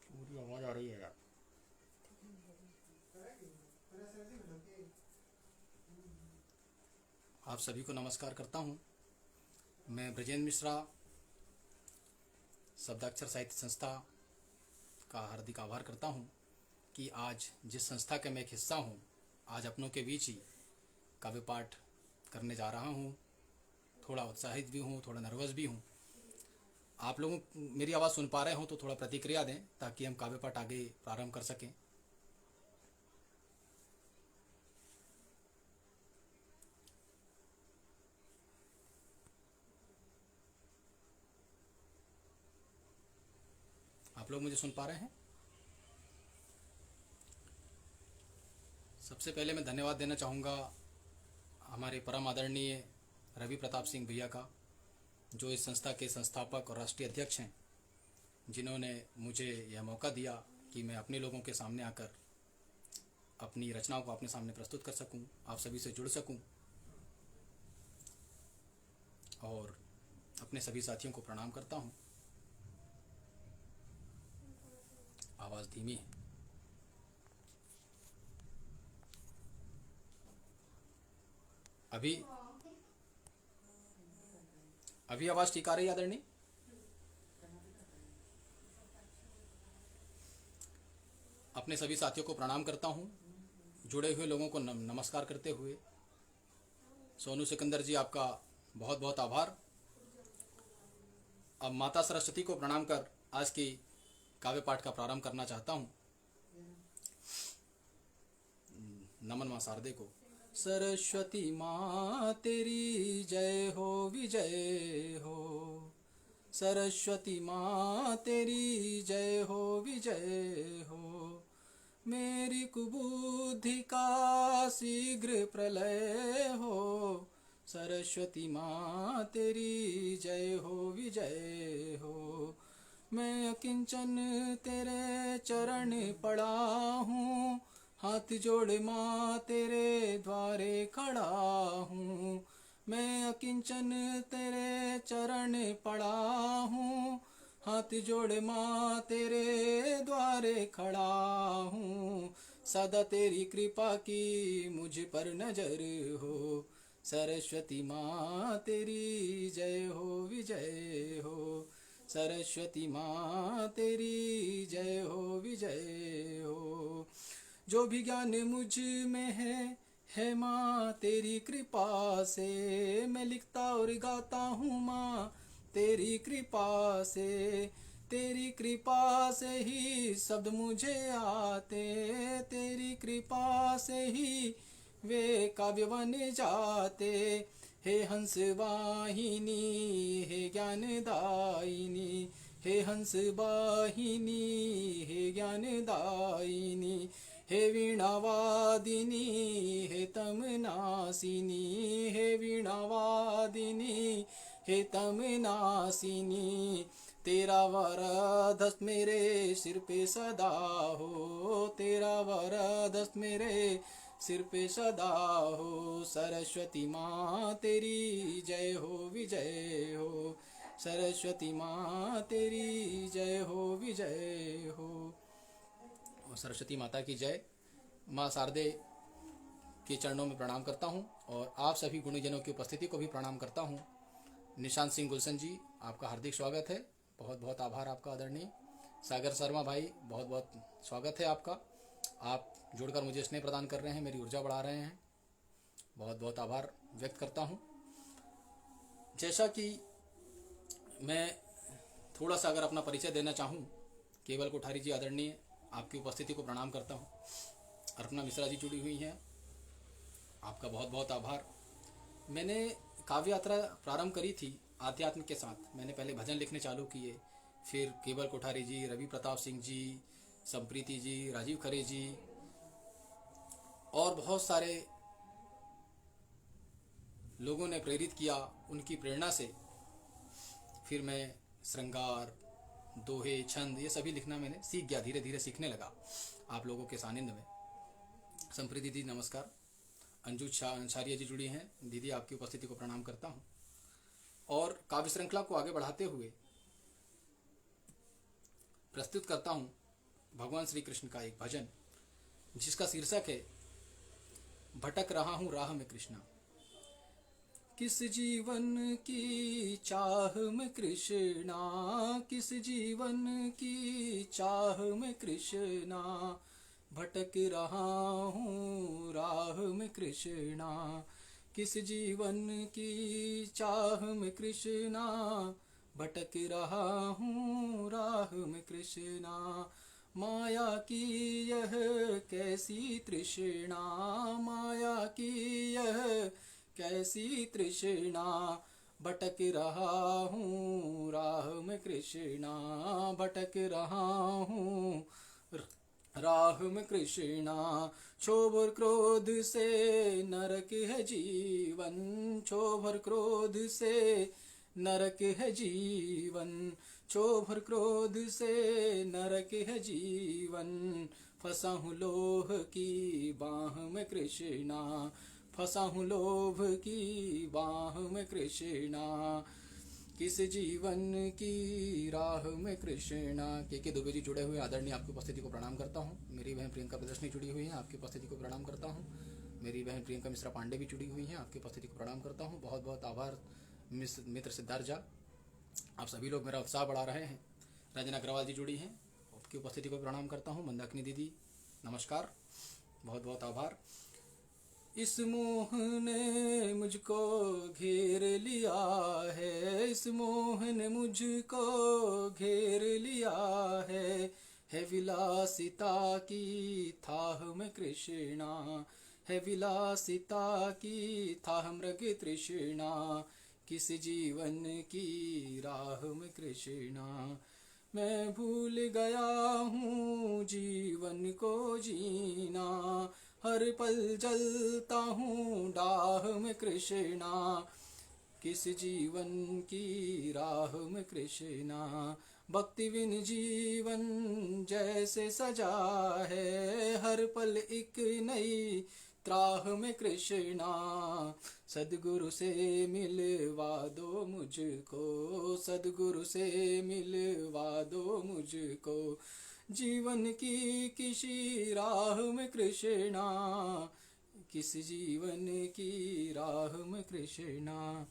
पूरी आवाज आ रही है यार। आप सभी को नमस्कार करता हूँ। मैं ब्रजेंद्र मिश्रा शब्दाक्षर साहित्य संस्था का हार्दिक आभार करता हूँ कि आज जिस संस्था का मैं एक हिस्सा हूँ, आज अपनों के बीच ही काव्य पाठ करने जा रहा हूँ। थोड़ा उत्साहित भी हूँ, थोड़ा नर्वस भी हूँ। आप लोगों मेरी आवाज़ सुन पा रहे हो तो थोड़ा प्रतिक्रिया दें ताकि हम काव्य पाठ आगे प्रारंभ कर सकें। आप लोग मुझे सुन पा रहे हैं? सबसे पहले मैं धन्यवाद देना चाहूँगा हमारे परम आदरणीय रवि प्रताप सिंह भैया का, जो इस संस्था के संस्थापक और राष्ट्रीय अध्यक्ष हैं, जिन्होंने मुझे यह मौका दिया कि मैं अपने लोगों के सामने आकर अपनी रचनाओं को अपने सामने प्रस्तुत कर सकूं, आप सभी से जुड़ सकूं और अपने सभी साथियों को प्रणाम करता हूं। आवाज़ धीमी है। अभी आवाज़ ठीक आ रही है आदरणीय? अपने सभी साथियों को प्रणाम करता हूं। जुड़े हुए लोगों को नमस्कार करते हुए सोनू सिकंदर जी, आपका बहुत बहुत आभार। अब माता सरस्वती को प्रणाम कर आज की काव्य पाठ का प्रारंभ करना चाहता हूँ। नमन माँ शारदे को। सरस्वती माँ तेरी जय हो, विजय हो। सरस्वती माँ तेरी जय हो, विजय हो। मेरी कुबुद्धि का शीघ्र प्रलय हो। सरस्वती माँ तेरी जय हो, विजय हो। मैं अकिंचन तेरे चरण पड़ा हूँ, हाथ जोड़ माँ तेरे द्वारे खड़ा हूँ। मैं अकिंचन तेरे चरण पड़ा हूँ, हाथ जोड़ माँ तेरे द्वारे खड़ा हूँ। सदा तेरी कृपा की मुझ पर नजर हो। सरस्वती माँ तेरी जय हो, विजय हो। सरस्वती माँ तेरी जय हो, विजय हो। जो भी ज्ञान मुझ में है माँ तेरी कृपा से। मैं लिखता और गाता हूँ माँ तेरी कृपा से। तेरी कृपा से ही शब्द मुझे आते, तेरी कृपा से ही वे काव्य बन जाते। हे हंस वाहिनी, हे ज्ञान दायिनी। हे हंस वाहिनी, हे ज्ञान दायिनी। हे वीणावादिनी, हे तमनासिनी। हे वीणावादिनी, हे तमनासिनी। तेरा वरदस्त मेरे सिर पे सदा हो। तेरा वरदस्त मेरे सिर पे सदा हो। सरस्वती माँ तेरी जय हो, विजय हो। सरस्वती माँ तेरी जय हो, विजय हो। और सरस्वती माता की जय। माँ शारदे के चरणों में प्रणाम करता हूँ और आप सभी गुणीजनों की उपस्थिति को भी प्रणाम करता हूँ। निशांत सिंह गुलशन जी, आपका हार्दिक स्वागत है। बहुत बहुत आभार आपका आदरणीय। सागर शर्मा भाई, बहुत बहुत स्वागत है आपका। आप जुड़कर मुझे स्नेह प्रदान कर रहे हैं, मेरी ऊर्जा बढ़ा रहे हैं। बहुत बहुत आभार व्यक्त करता हूँ। जैसा कि मैं थोड़ा सा अगर अपना परिचय देना चाहूँ, केवल कोठारी जी आदरणीय, आपकी उपस्थिति को प्रणाम करता हूँ। अर्पणा मिश्रा जी जुड़ी हुई हैं, आपका बहुत बहुत आभार। मैंने काव्य यात्रा प्रारंभ करी थी आध्यात्म के साथ। मैंने पहले भजन लिखने चालू किए, फिर केवल कोठारी जी, रवि प्रताप सिंह जी, संप्रीति जी, राजीव खरे जी और बहुत सारे लोगों ने प्रेरित किया। उनकी प्रेरणा से फिर मैं श्रृंगार, दोहे, छंद ये सभी लिखना मैंने सीख गया, धीरे धीरे सीखने लगा आप लोगों के सानिध्य में। संप्रीति दीदी नमस्कार। अंजू छारिया जी जुड़ी हैं, दीदी आपकी उपस्थिति को प्रणाम करता हूँ। और काव्य श्रृंखला को आगे बढ़ाते हुए प्रस्तुत करता हूँ भगवान श्री कृष्ण का एक भजन जिसका शीर्षक है भटक रहा हूँ राह में कृष्णा। किस जीवन की चाह में कृष्णा, किस जीवन की चाह में कृष्णा, भटक रहा हूँ राह में कृष्णा। किस जीवन की चाह में कृष्णा, भटक रहा हूँ राह में कृष्णा। माया की यह कैसी तृष्णा, माया की यह कैसी तृष्णा, भटक रहा हूँ राह में कृष्णा, भटक रहा हूँ राह में कृष्णा। क्षोभ और क्रोध से नरक है जीवन, क्षोभ और क्रोध से नरक है जीवन, क्षोभ और क्रोध से नरक है जीवन। फंसा हूँ लोभ की बाह में कृष्णा, फंसा हूँ लोभ की बाह में कृष्णा। किस जीवन की राह में कृष्णा। के दुबे जी जुड़े हुए आदरणीय आपकी उपस्थिति को प्रणाम करता हूँ। मेरी बहन प्रियंका प्रदर्शनी जुड़ी हुई है, आपकी उपस्थिति को प्रणाम करता हूँ। मेरी बहन प्रियंका मिश्रा पांडे भी जुड़ी हुई हैं, आपकी उपस्थिति को प्रणाम करता हूँ। बहुत बहुत आभार मित्र सिद्धार्थ झा, आप सभी लोग मेरा उत्साह बढ़ा रहे हैं। रंजना अग्रवाल जी जुड़ी हैं, आपकी उपस्थिति को प्रणाम करता हूँ। मंदाकिनी दीदी नमस्कार, बहुत बहुत आभार। इस मोह ने मुझको घेर लिया है, इस मोह ने मुझको घेर लिया है विलासिता की थाह में कृष्णा, है विलासिता की थाह मृग तृष्णा। किस जीवन की राह में कृष्णा, मैं भूल गया हूँ जीवन को जीना, हर पल जलता हूँ डाह में कृष्णा। किस जीवन की राह में कृष्णा, भक्ति बिन जीवन जैसे सजा है, हर पल एक नई त्राह में कृष्णा। सद्गुरु से मिलवा दो मुझको, सद्गुरु से मिलवा दो मुझको, जीवन की किसी राह में कृष्णा, किस जीवन की राह में कृष्णा।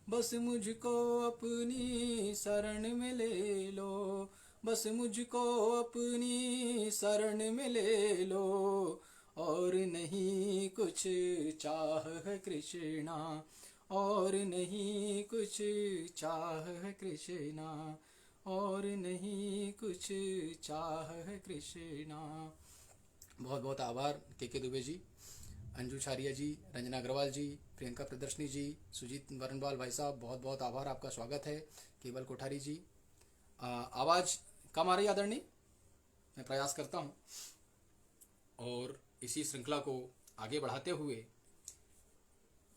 बस मुझको अपनी शरण में ले लो, बस मुझको अपनी शरण में ले लो, और नहीं कुछ चाह है कृष्णा, और नहीं कुछ चाह है कृष्णा, और नहीं कुछ चाह है कृष्णा। बहुत बहुत आभार के दुबे जी, अंजू छारिया जी, रंजना अग्रवाल जी, प्रियंका प्रदर्शनी जी, सुजीत वरणवाल भाई साहब, बहुत बहुत आभार, आपका स्वागत है। केवल कोठारी जी, आवाज़ कम आ रही आदरणीय, मैं प्रयास करता हूँ। और इसी श्रृंखला को आगे बढ़ाते हुए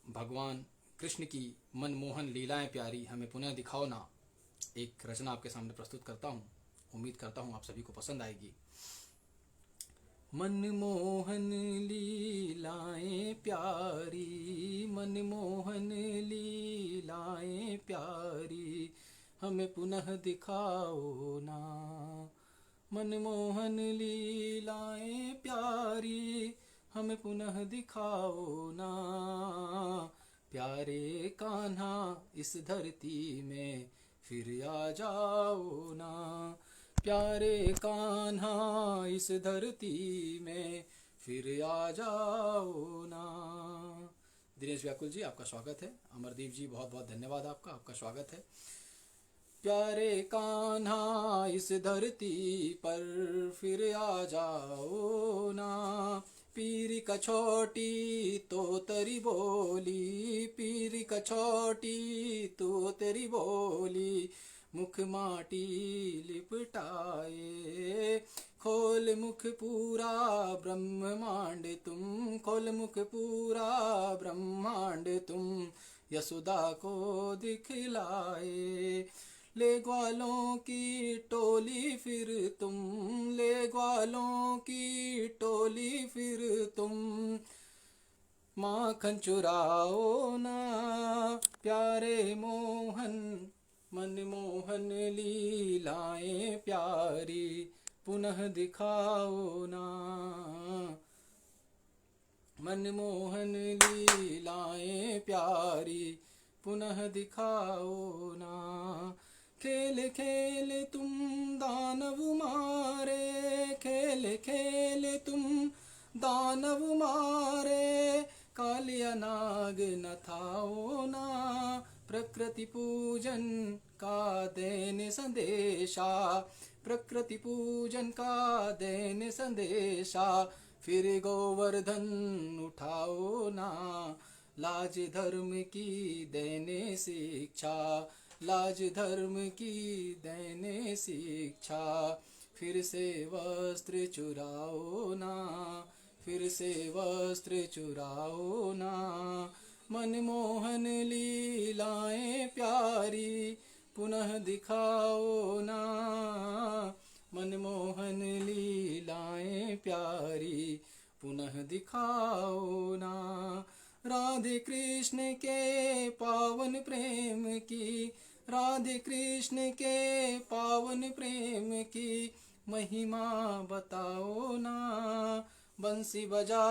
भगवान कृष्ण की मनमोहन लीलाएं प्यारी हमें पुनः दिखाओ ना, एक रचना आपके सामने प्रस्तुत करता हूँ। उम्मीद करता हूँ आप सभी को पसंद आएगी। मनमोहन लीलाएं प्यारी, मनमोहन लीलाएं प्यारी, हमें पुनः दिखाओ ना, मनमोहन लीलाएं प्यारी, हमें पुनः दिखाओ ना। प्यारे कान्हा इस धरती में फिर आ जाओ ना, प्यारे कान्हा इस धरती में फिर आ जाओ ना। दिनेश व्याकुल जी, आपका स्वागत है। अमरदीप जी, बहुत बहुत धन्यवाद आपका स्वागत है। प्यारे कान्हा इस धरती पर फिर आ जाओ ना, पीरी कछोटी तो तेरी बोली, पीरी कछोटी तो तेरी बोली, मुख माटी लिपटाए, खोल मुख पूरा ब्रह्मांड तुम, खोल मुख पूरा ब्रह्मांड तुम, यशोदा को दिखलाए। ले ग्वालों की टोली फिर तुम, ले ग्वालों की टोली फिर तुम, माखन चुराओ ना प्यारे मोहन, मनमोहन लीलाएं प्यारी पुनः दिखाओ ना, मनमोहन लीलाएं प्यारी पुनः दिखाओ ना। खेल खेल तुम दानव मारे, खेल खेल तुम दानव मारे, कालिया नाग न थाओ ना, प्रकृति पूजन का देने संदेशा, प्रकृति पूजन का देने संदेशा, फिर गोवर्धन उठाओ ना, लाज धर्म की देने शिक्षा, लाज धर्म की देने शिक्षा, फिर से वस्त्र चुराओ ना, फिर से वस्त्र चुराओ ना, मनमोहन लीलाएं प्यारी पुनः दिखाओ ना, मनमोहन लीलाएं प्यारी पुनः दिखाओ ना। राधे कृष्ण के पावन प्रेम की, राधे कृष्ण के पावन प्रेम की महिमा बताओ ना, बंसी बजा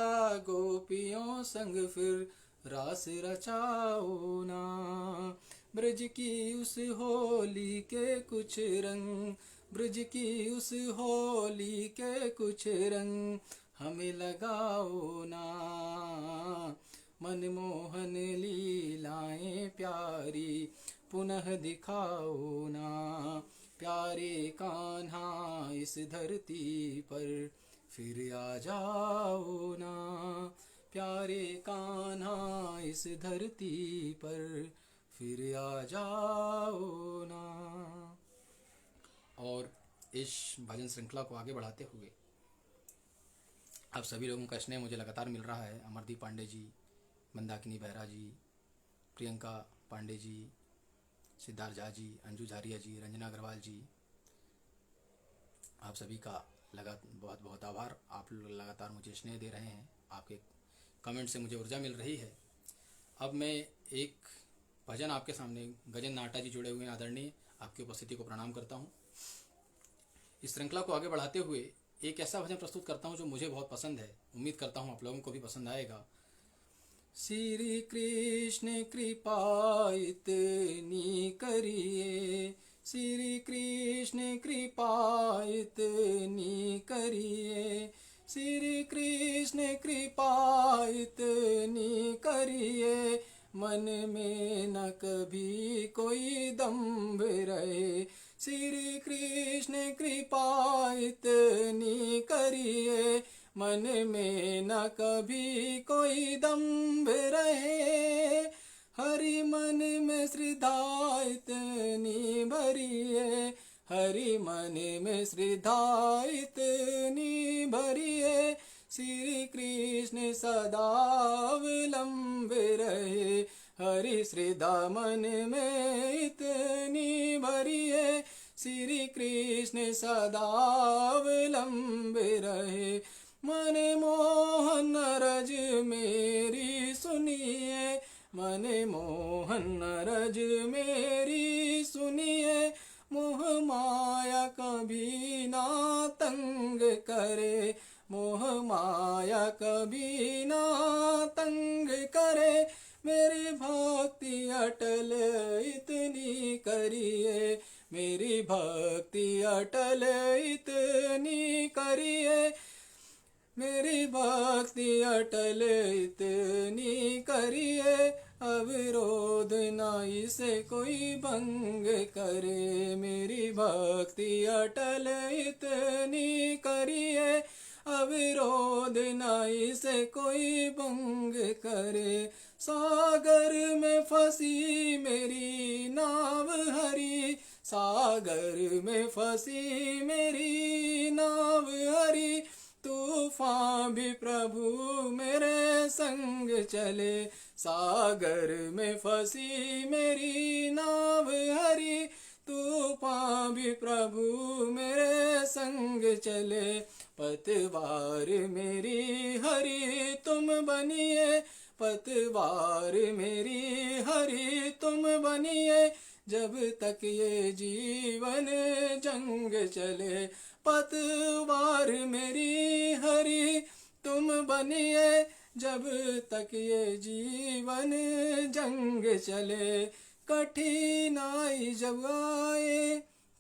गोपियों संग फिर रास रचाओ ना, ब्रज की उस होली के कुछ रंग, ब्रज की उस होली के कुछ रंग हमें लगाओ ना, मनमोहन लीलाएं प्यारी पुनः दिखाओ ना, प्यारे कान्हा इस धरती पर फिर आ जाओ ना, प्यारे कान्हा इस धरती पर फिर आ जाओ ना। और इस भजन श्रृंखला को आगे बढ़ाते हुए आप सभी लोगों का स्नेह मुझे लगातार मिल रहा है। अमरदीप पांडे जी, मंदाकिनी बेहरा जी, प्रियंका पांडे जी, सिद्धार्थ झा जी, अंजू झारिया जी, रंजना अग्रवाल जी, आप सभी का बहुत बहुत आभार। आप लोग लगातार मुझे स्नेह दे रहे हैं, आपके कमेंट से मुझे ऊर्जा मिल रही है। अब मैं एक भजन आपके सामने, गजेंद्र नाटा जी जुड़े हुए हैं आदरणीय, आपकी उपस्थिति को प्रणाम करता हूँ। इस श्रृंखला को आगे बढ़ाते हुए एक ऐसा भजन प्रस्तुत करता हूँ जो मुझे बहुत पसंद है, उम्मीद करता हूँ आप लोगों को भी पसंद आएगा। श्री कृष्ण कृपा इतनी करिए, श्री कृष्ण कृपा इतनी करिए, श्री कृष्ण कृपा इतनी करिए, मन में न कभी कोई दम्भ रहे, श्री कृष्ण कृपा इतनी करिए, मन में न कभी कोई दम्भ रहे, हरि मन में श्रद्धा इतनी भरिए, हरि मन में श्रद्धा इतनी भरिए, श्री कृष्ण सदा अवलंब रहे, हरि श्रद्धा मन में इतनी भरिए, श्री कृष्ण सदा अवलंब रहे, मन मोहन रज मेरी सुनिए, मन मोहन रज मेरी सुनिए, मोह माया कभी ना तंग करे, मोह माया कभी ना तंग करे, मेरी भक्ति अटल इतनी करिए, मेरी भक्ति अटल इतनी करिए, मेरी भक्ति अटल इतनी करिए, अविरोध ना इसे कोई भंग करे, मेरी भक्ति अटल इतनी करिए, अविरोध ना इसे कोई भंग करे, सागर में फंसी मेरी नाव हरी, सागर में फंसी मेरी नाव हरी, तूफान भी प्रभु मेरे संग चले, सागर में फंसी मेरी नाव हरी, तूफान भी प्रभु मेरे संग चले। पतवार मेरी हरि तुम बनिए, पतवार मेरी हरि तुम बनिए, जब तक ये जीवन जंग चले। पतवार मेरी हरि तुम बनिए, जब तक ये जीवन जंग चले। कठिनाई जब आए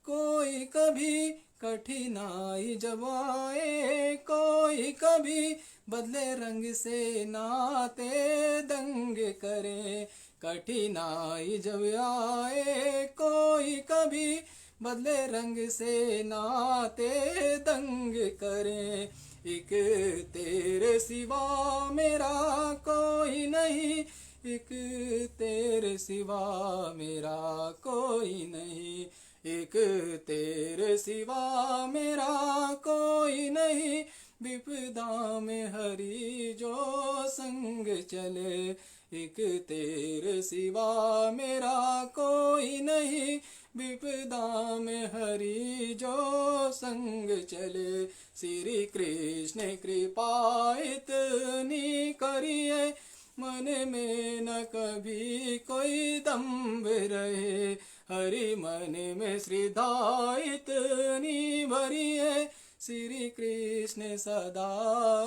कोई कभी, कठिनाई जब आए कोई कभी, बदले रंग से नाते दंग करे। कठिनाई जब आए कोई कभी, बदले रंग से नाते दंग करे। एक तेरे सिवा मेरा कोई नहीं, एक तेरे सिवा मेरा कोई नहीं, एक तेरे सिवा मेरा कोई नहीं। विपदा में हरि जो संग चले, एक तेरे सिवा मेरा कोई नहीं। विपदा में हरि जो संग चले। श्री कृष्ण कृपा इतनी करिए, मन में न कभी कोई दम्भ रहे। हरि मन में श्रद्धा इतनी भरिए, श्री कृष्ण सदा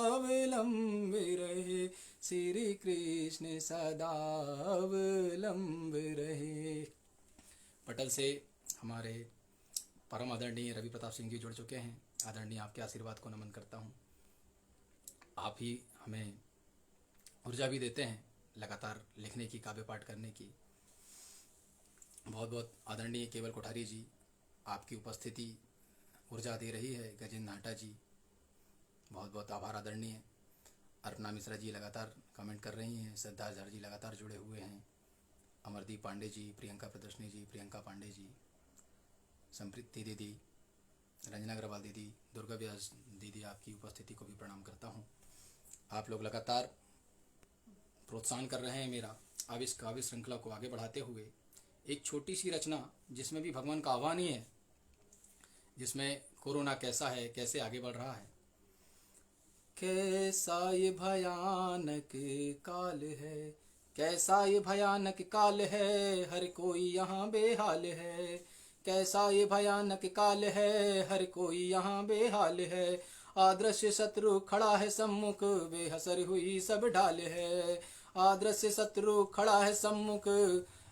अवलंब रहे, श्री कृष्ण सदा अवलंब रहे। पटल से हमारे परम आदरणीय रवि प्रताप सिंह जी जुड़ चुके हैं। आदरणीय आपके आशीर्वाद को नमन करता हूँ। आप ही हमें ऊर्जा भी देते हैं लगातार लिखने की, काव्य पाठ करने की। बहुत बहुत आदरणीय केवल कोठारी जी, आपकी उपस्थिति ऊर्जा दे रही है। गजेंद्र नाटा जी, बहुत बहुत आभार आदरणीय। अर्पणा मिश्रा जी लगातार कमेंट कर रही हैं। सिद्धार्थ झा जी लगातार जुड़े हुए हैं। अमरदीप पांडे जी, प्रियंका प्रदर्शनी जी, प्रियंका पांडे जी, संप्रीति दीदी, रंजना अग्रवाल दीदी, दुर्गा व्यास दीदी, आपकी उपस्थिति को भी प्रणाम करता हूँ। आप लोग लगातार प्रोत्साहन कर रहे हैं मेरा। अब इस काव्य श्रृंखला को आगे बढ़ाते हुए एक छोटी सी रचना जिसमें भी भगवान का आह्वान ही है, जिसमें कोरोना कैसा है, कैसे आगे बढ़ रहा है। कैसा ये भयानक काल है, कैसा ये भयानक काल है, हर कोई यहाँ बेहाल है। कैसा ये भयानक काल है, हर कोई यहाँ बेहाल है। आदृश्य शत्रु खड़ा है सम्मुख, बेअसर हुई सब ढाल है। आदृश्य शत्रु खड़ा है सम्मुख,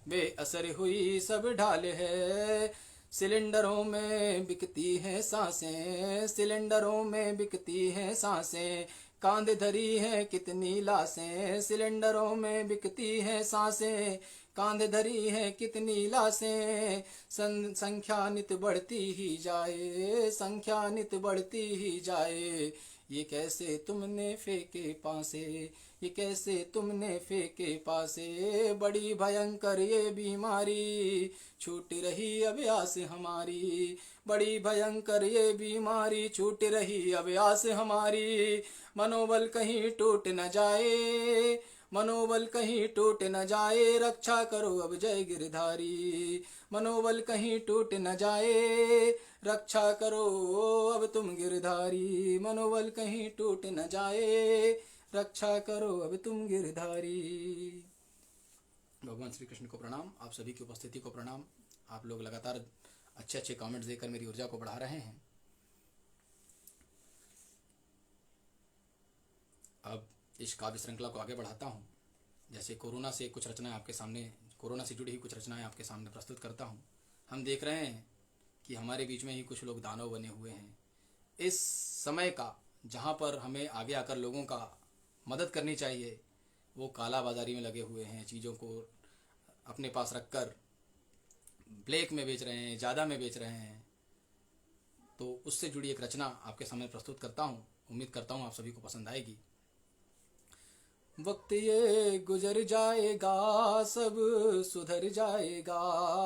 बेअसर हुई सब ढाल है। सिलेंडरों में बिकती हैं सांसें, सिलेंडरों में बिकती हैं सांसें। कांध धरी है कितनी लाशें, सिलेंडरों में बिकती हैं सांसें। कांध धरी है कितनी लाशें, संख्या नित बढ़ती ही जाए, संख्या नित बढ़ती ही जाए। ये कैसे तुमने फेंके पासे, ये कैसे तुमने फेंके पासे। बड़ी भयंकर ये बीमारी, छूट रही अब आस हमारी। बड़ी भयंकर ये बीमारी, छूट रही अब आस हमारी। मनोबल कहीं टूट न जाए, मनोबल कहीं टूट न जाए। रक्षा करो अब जय गिरधारी, मनोबल कहीं टूट न जाए। रक्षा करो अब तुम गिरधारी, मनोबल कहीं टूट न जाए। रक्षा करो अब तुम गिरधारी। भगवान श्री कृष्ण को प्रणाम, आप सभी की उपस्थिति को प्रणाम। आप लोग लगातार अच्छे अच्छे कमेंट्स देकर मेरी ऊर्जा को बढ़ा रहे हैं। अब इस काव्य श्रृंखला को आगे बढ़ाता हूँ। जैसे कोरोना से कुछ रचनाएं आपके सामने, कोरोना से जुड़ी हुई कुछ रचनाएं आपके सामने प्रस्तुत करता हूँ। हम देख रहे हैं कि हमारे बीच में ही कुछ लोग दानव बने हुए हैं। इस समय का जहाँ पर हमें आगे आकर लोगों का मदद करनी चाहिए, वो काला बाजारी में लगे हुए हैं। चीज़ों को अपने पास रखकर ब्लैक में बेच रहे हैं, ज़्यादा में बेच रहे हैं। तो उससे जुड़ी एक रचना आपके सामने प्रस्तुत करता हूँ। उम्मीद करता हूँ आप सभी को पसंद आएगी। वक्त ये गुजर जाएगा, सब सुधर जाएगा।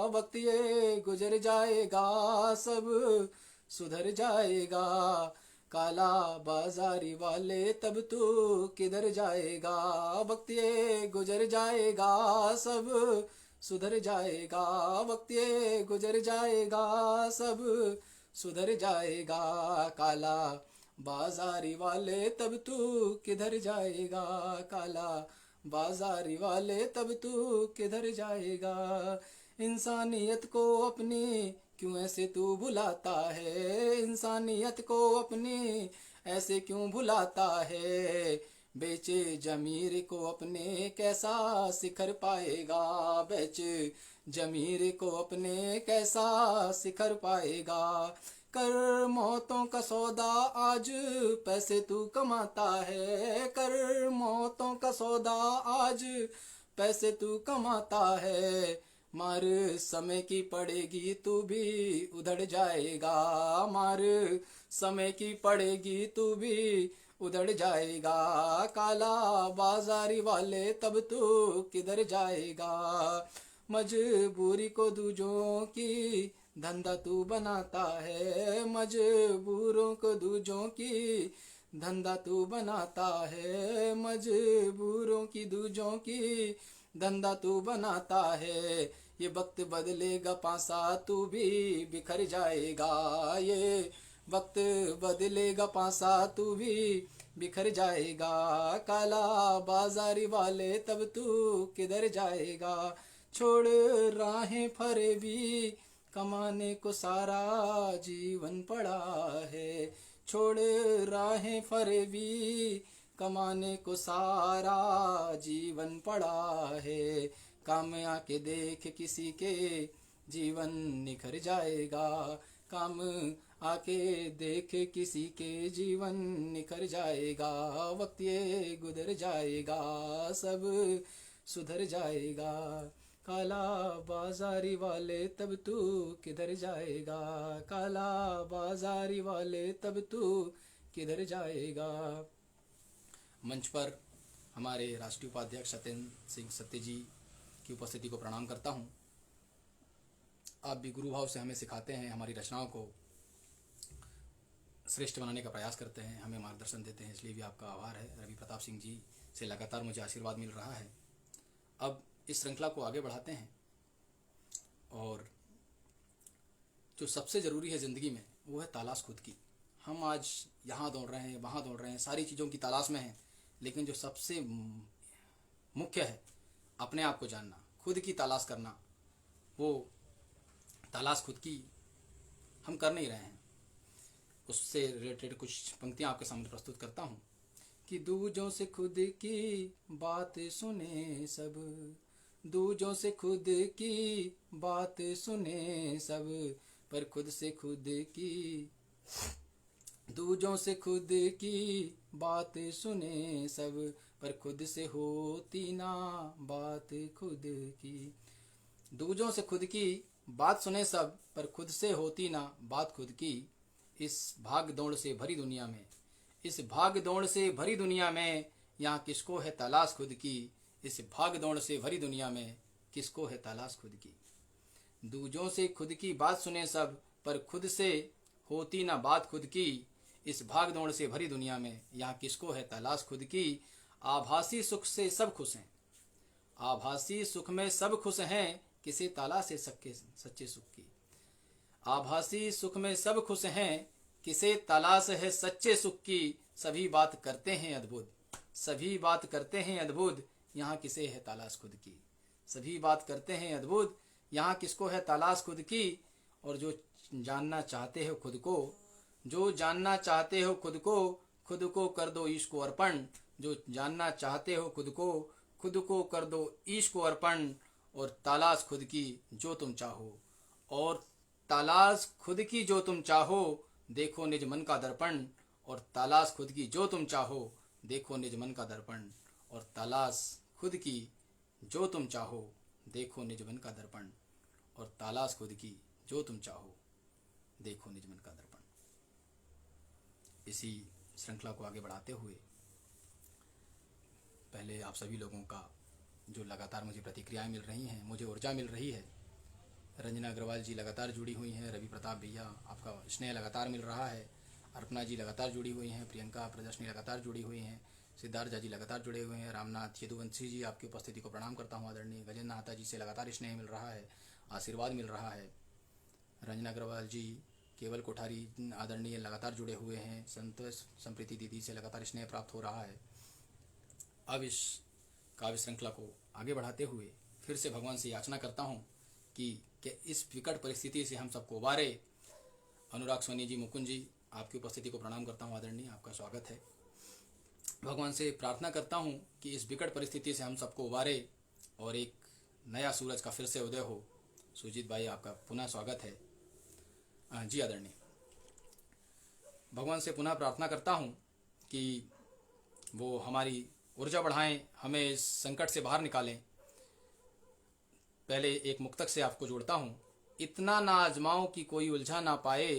वक्त ये गुजर जाएगा, सब सुधर जाएगा। काला बाजारी वाले तब तू किधर जाएगा। वक्त ये गुजर जाएगा, सब सुधर जाएगा। वक्त ये गुजर जाएगा, सब सुधर जाएगा। काला बाजारी वाले तब तू किधर जाएगा, काला बाजारी वाले तब तू किधर जाएगा। इंसानियत को अपनी क्यों ऐसे तू भुलाता है, इंसानियत को अपनी ऐसे क्यों भुलाता है। बेचे जमीर को अपने कैसा शिखर पाएगा, बेच जमीर को अपने कैसा शिखर पाएगा। कर मौतों का सौदा आज पैसे तू कमाता है, कर मौतों का सौदा आज पैसे तू कमाता है। मार समय की पड़ेगी तू भी उधड़ जाएगा, मार समय की पड़ेगी तू भी उधड़ जाएगा। काला बाजारी वाले तब तू किधर जाएगा। मजबूरी को दूजों की धंधा तू बनाता है, मजबूरों को दूजों की धंधा तू बनाता है, मजबूरों की दूजों की धंधा तू बनाता है। ये वक्त बदलेगा पासा तू भी बिखर जाएगा, ये वक्त बदलेगा पासा तू भी बिखर जाएगा। काला बाजारी वाले तब तू किधर जाएगा। छोड़ राहें फरेबी कमाने को सारा जीवन पड़ा है, छोड़ राहें फरेबी कमाने को सारा जीवन पड़ा है। काम आके देख किसी के जीवन निखर जाएगा, काम आके देख किसी के जीवन निखर जाएगा। वक्त ये गुजर जाएगा, सब सुधर जाएगा। काला बाजारी वाले तब तू किधर जाएगा, काला बाजारी वाले तब तू किधर जाएगा। मंच पर हमारे राष्ट्रीय उपाध्यक्ष सत्येंद्र सिंह सत्य जी की उपस्थिति को प्रणाम करता हूँ। आप भी गुरु भाव से हमें सिखाते हैं, हमारी रचनाओं को श्रेष्ठ बनाने का प्रयास करते हैं, हमें मार्गदर्शन देते हैं, इसलिए भी आपका आभार है। रवि प्रताप सिंह जी से लगातार मुझे आशीर्वाद मिल रहा है। अब इस श्रृंखला को आगे बढ़ाते हैं और जो सबसे ज़रूरी है ज़िंदगी में वो है तलाश खुद की। हम आज यहाँ दौड़ रहे हैं, वहाँ दौड़ रहे हैं, सारी चीज़ों की तलाश में हैं, लेकिन जो सबसे मुख्य है अपने आप को जानना, खुद की तलाश करना, वो तलाश खुद की हम कर नहीं रहे हैं। उससे रिलेटेड कुछ पंक्तियाँ आपके सामने प्रस्तुत करता हूँ कि दूजों से खुद की बात सुने सब, दूजों से खुद की बात सुने सब, पर खुद से खुद की, दूजों से खुद की बात सुने सब, पर खुद से होती ना बात खुद की। दूजों से खुद की बात सुने सब, पर खुद से होती ना बात खुद की। इस भाग दौड़ से भरी दुनिया में, इस भाग दौड़ से भरी दुनिया में यहाँ किसको है तलाश खुद की, इस भाग दौड़ से भरी दुनिया में किसको है तलाश खुद की। दूजों से खुद की बात सुने सब, पर खुद से होती ना बात खुद की। इस भाग दौड़ से भरी दुनिया में यहाँ किसको है तलाश खुद की। आभासी सुख से सब खुश हैं, आभासी सुख में सब खुश हैं, किसे तलाश है सच्चे सुख की। आभासी सुख में सब खुश हैं, किसे तलाश है सच्चे सुख की। सभी बात करते हैं अद्भुत, सभी बात करते हैं अद्भुत, यहाँ किसे है तलाश खुद की। सभी बात करते हैं अद्भुत, यहाँ किसको है तलाश खुद की। और जो जानना चाहते हो खुद को, जो जानना चाहते हो खुद को कर दो ईश को अर्पण। जो जानना चाहते हो खुद को कर दो ईश को अर्पण। और तलाश खुद की जो तुम चाहो, और तलाश खुद की जो तुम चाहो, देखो निज मन का दर्पण। और तलाश खुद की जो तुम चाहो, देखो निज मन का दर्पण। और तलाश खुद की जो तुम चाहो, देखो निज मन का दर्पण। और तलाश खुद की जो तुम चाहो, देखो निज मन का दर्पण। इसी श्रृंखला को आगे बढ़ाते हुए पहले आप सभी लोगों का जो लगातार मुझे प्रतिक्रियाएं मिल रही हैं, मुझे ऊर्जा मिल रही है। रंजना अग्रवाल जी लगातार जुड़ी हुई हैं, रवि प्रताप भैया आपका स्नेह लगातार मिल रहा है, अर्पणा जी लगातार जुड़ी हुई हैं, प्रियंका प्रदर्शनी लगातार जुड़ी हुई हैं, सिद्धार्थ जी लगातार जुड़े हुए हैं। रामनाथ यदुवंशी जी, आपकी उपस्थिति को प्रणाम करता हूँ आदरणीय। गजेंद्र नाहता जी से लगातार स्नेह मिल रहा है, आशीर्वाद मिल रहा है। रंजना अग्रवाल जी, केवल कोठारी आदरणीय लगातार जुड़े हुए हैं। संतोष संप्रीति दीदी से लगातार स्नेह प्राप्त हो रहा है। अब इस काव्य श्रृंखला को आगे बढ़ाते हुए फिर से भगवान से याचना करता हूँ कि इस विकट परिस्थिति से हम सबको उबारे। अनुराग सोनी जी, मुकुंद जी, आपकी उपस्थिति को प्रणाम करता हूँ आदरणीय, आपका स्वागत है। भगवान से प्रार्थना करता हूँ कि इस विकट परिस्थिति से हम सबको उबारे और एक नया सूरज का फिर से उदय हो। सुजीत भाई, आपका पुनः स्वागत है। जी आदरणीय, भगवान से पुनः प्रार्थना करता हूँ कि वो हमारी ऊर्जा बढ़ाएं, हमें इस संकट से बाहर निकालें। पहले एक मुक्तक से आपको जोड़ता हूँ। इतना ना आजमाओ कि कोई उलझा ना पाए,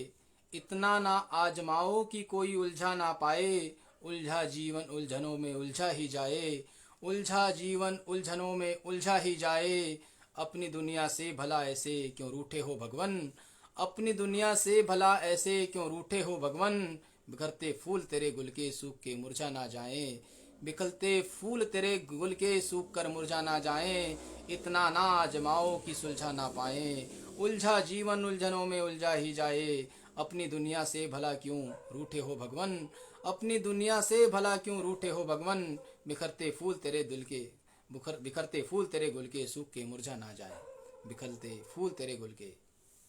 इतना ना आजमाओ कि कोई उलझा ना पाए, उलझा जीवन उलझनों में उलझा ही जाए, उलझा जीवन उलझनों में उलझा ही जाए। अपनी दुनिया से भला ऐसे क्यों रूठे हो भगवन, अपनी दुनिया से भला ऐसे क्यों रूठे हो भगवन। बिखरते फूल तेरे गुल के सूख के मुरझा ना जाएं, बिखरते फूल तेरे गुल के सूख कर मुरझा ना जाएं। इतना ना आजमाओ कि सुलझा ना पाए, उलझा जीवन उलझनों में उलझा ही जाए। अपनी दुनिया से भला क्यों रूठे हो भगवन, अपनी दुनिया से भला क्यों रूठे हो भगवन। बिखरते फूल तेरे दिल के बिखरते फूल तेरे गुल के सूख के मुरझा ना जाए, बिखरते फूल तेरे गुल के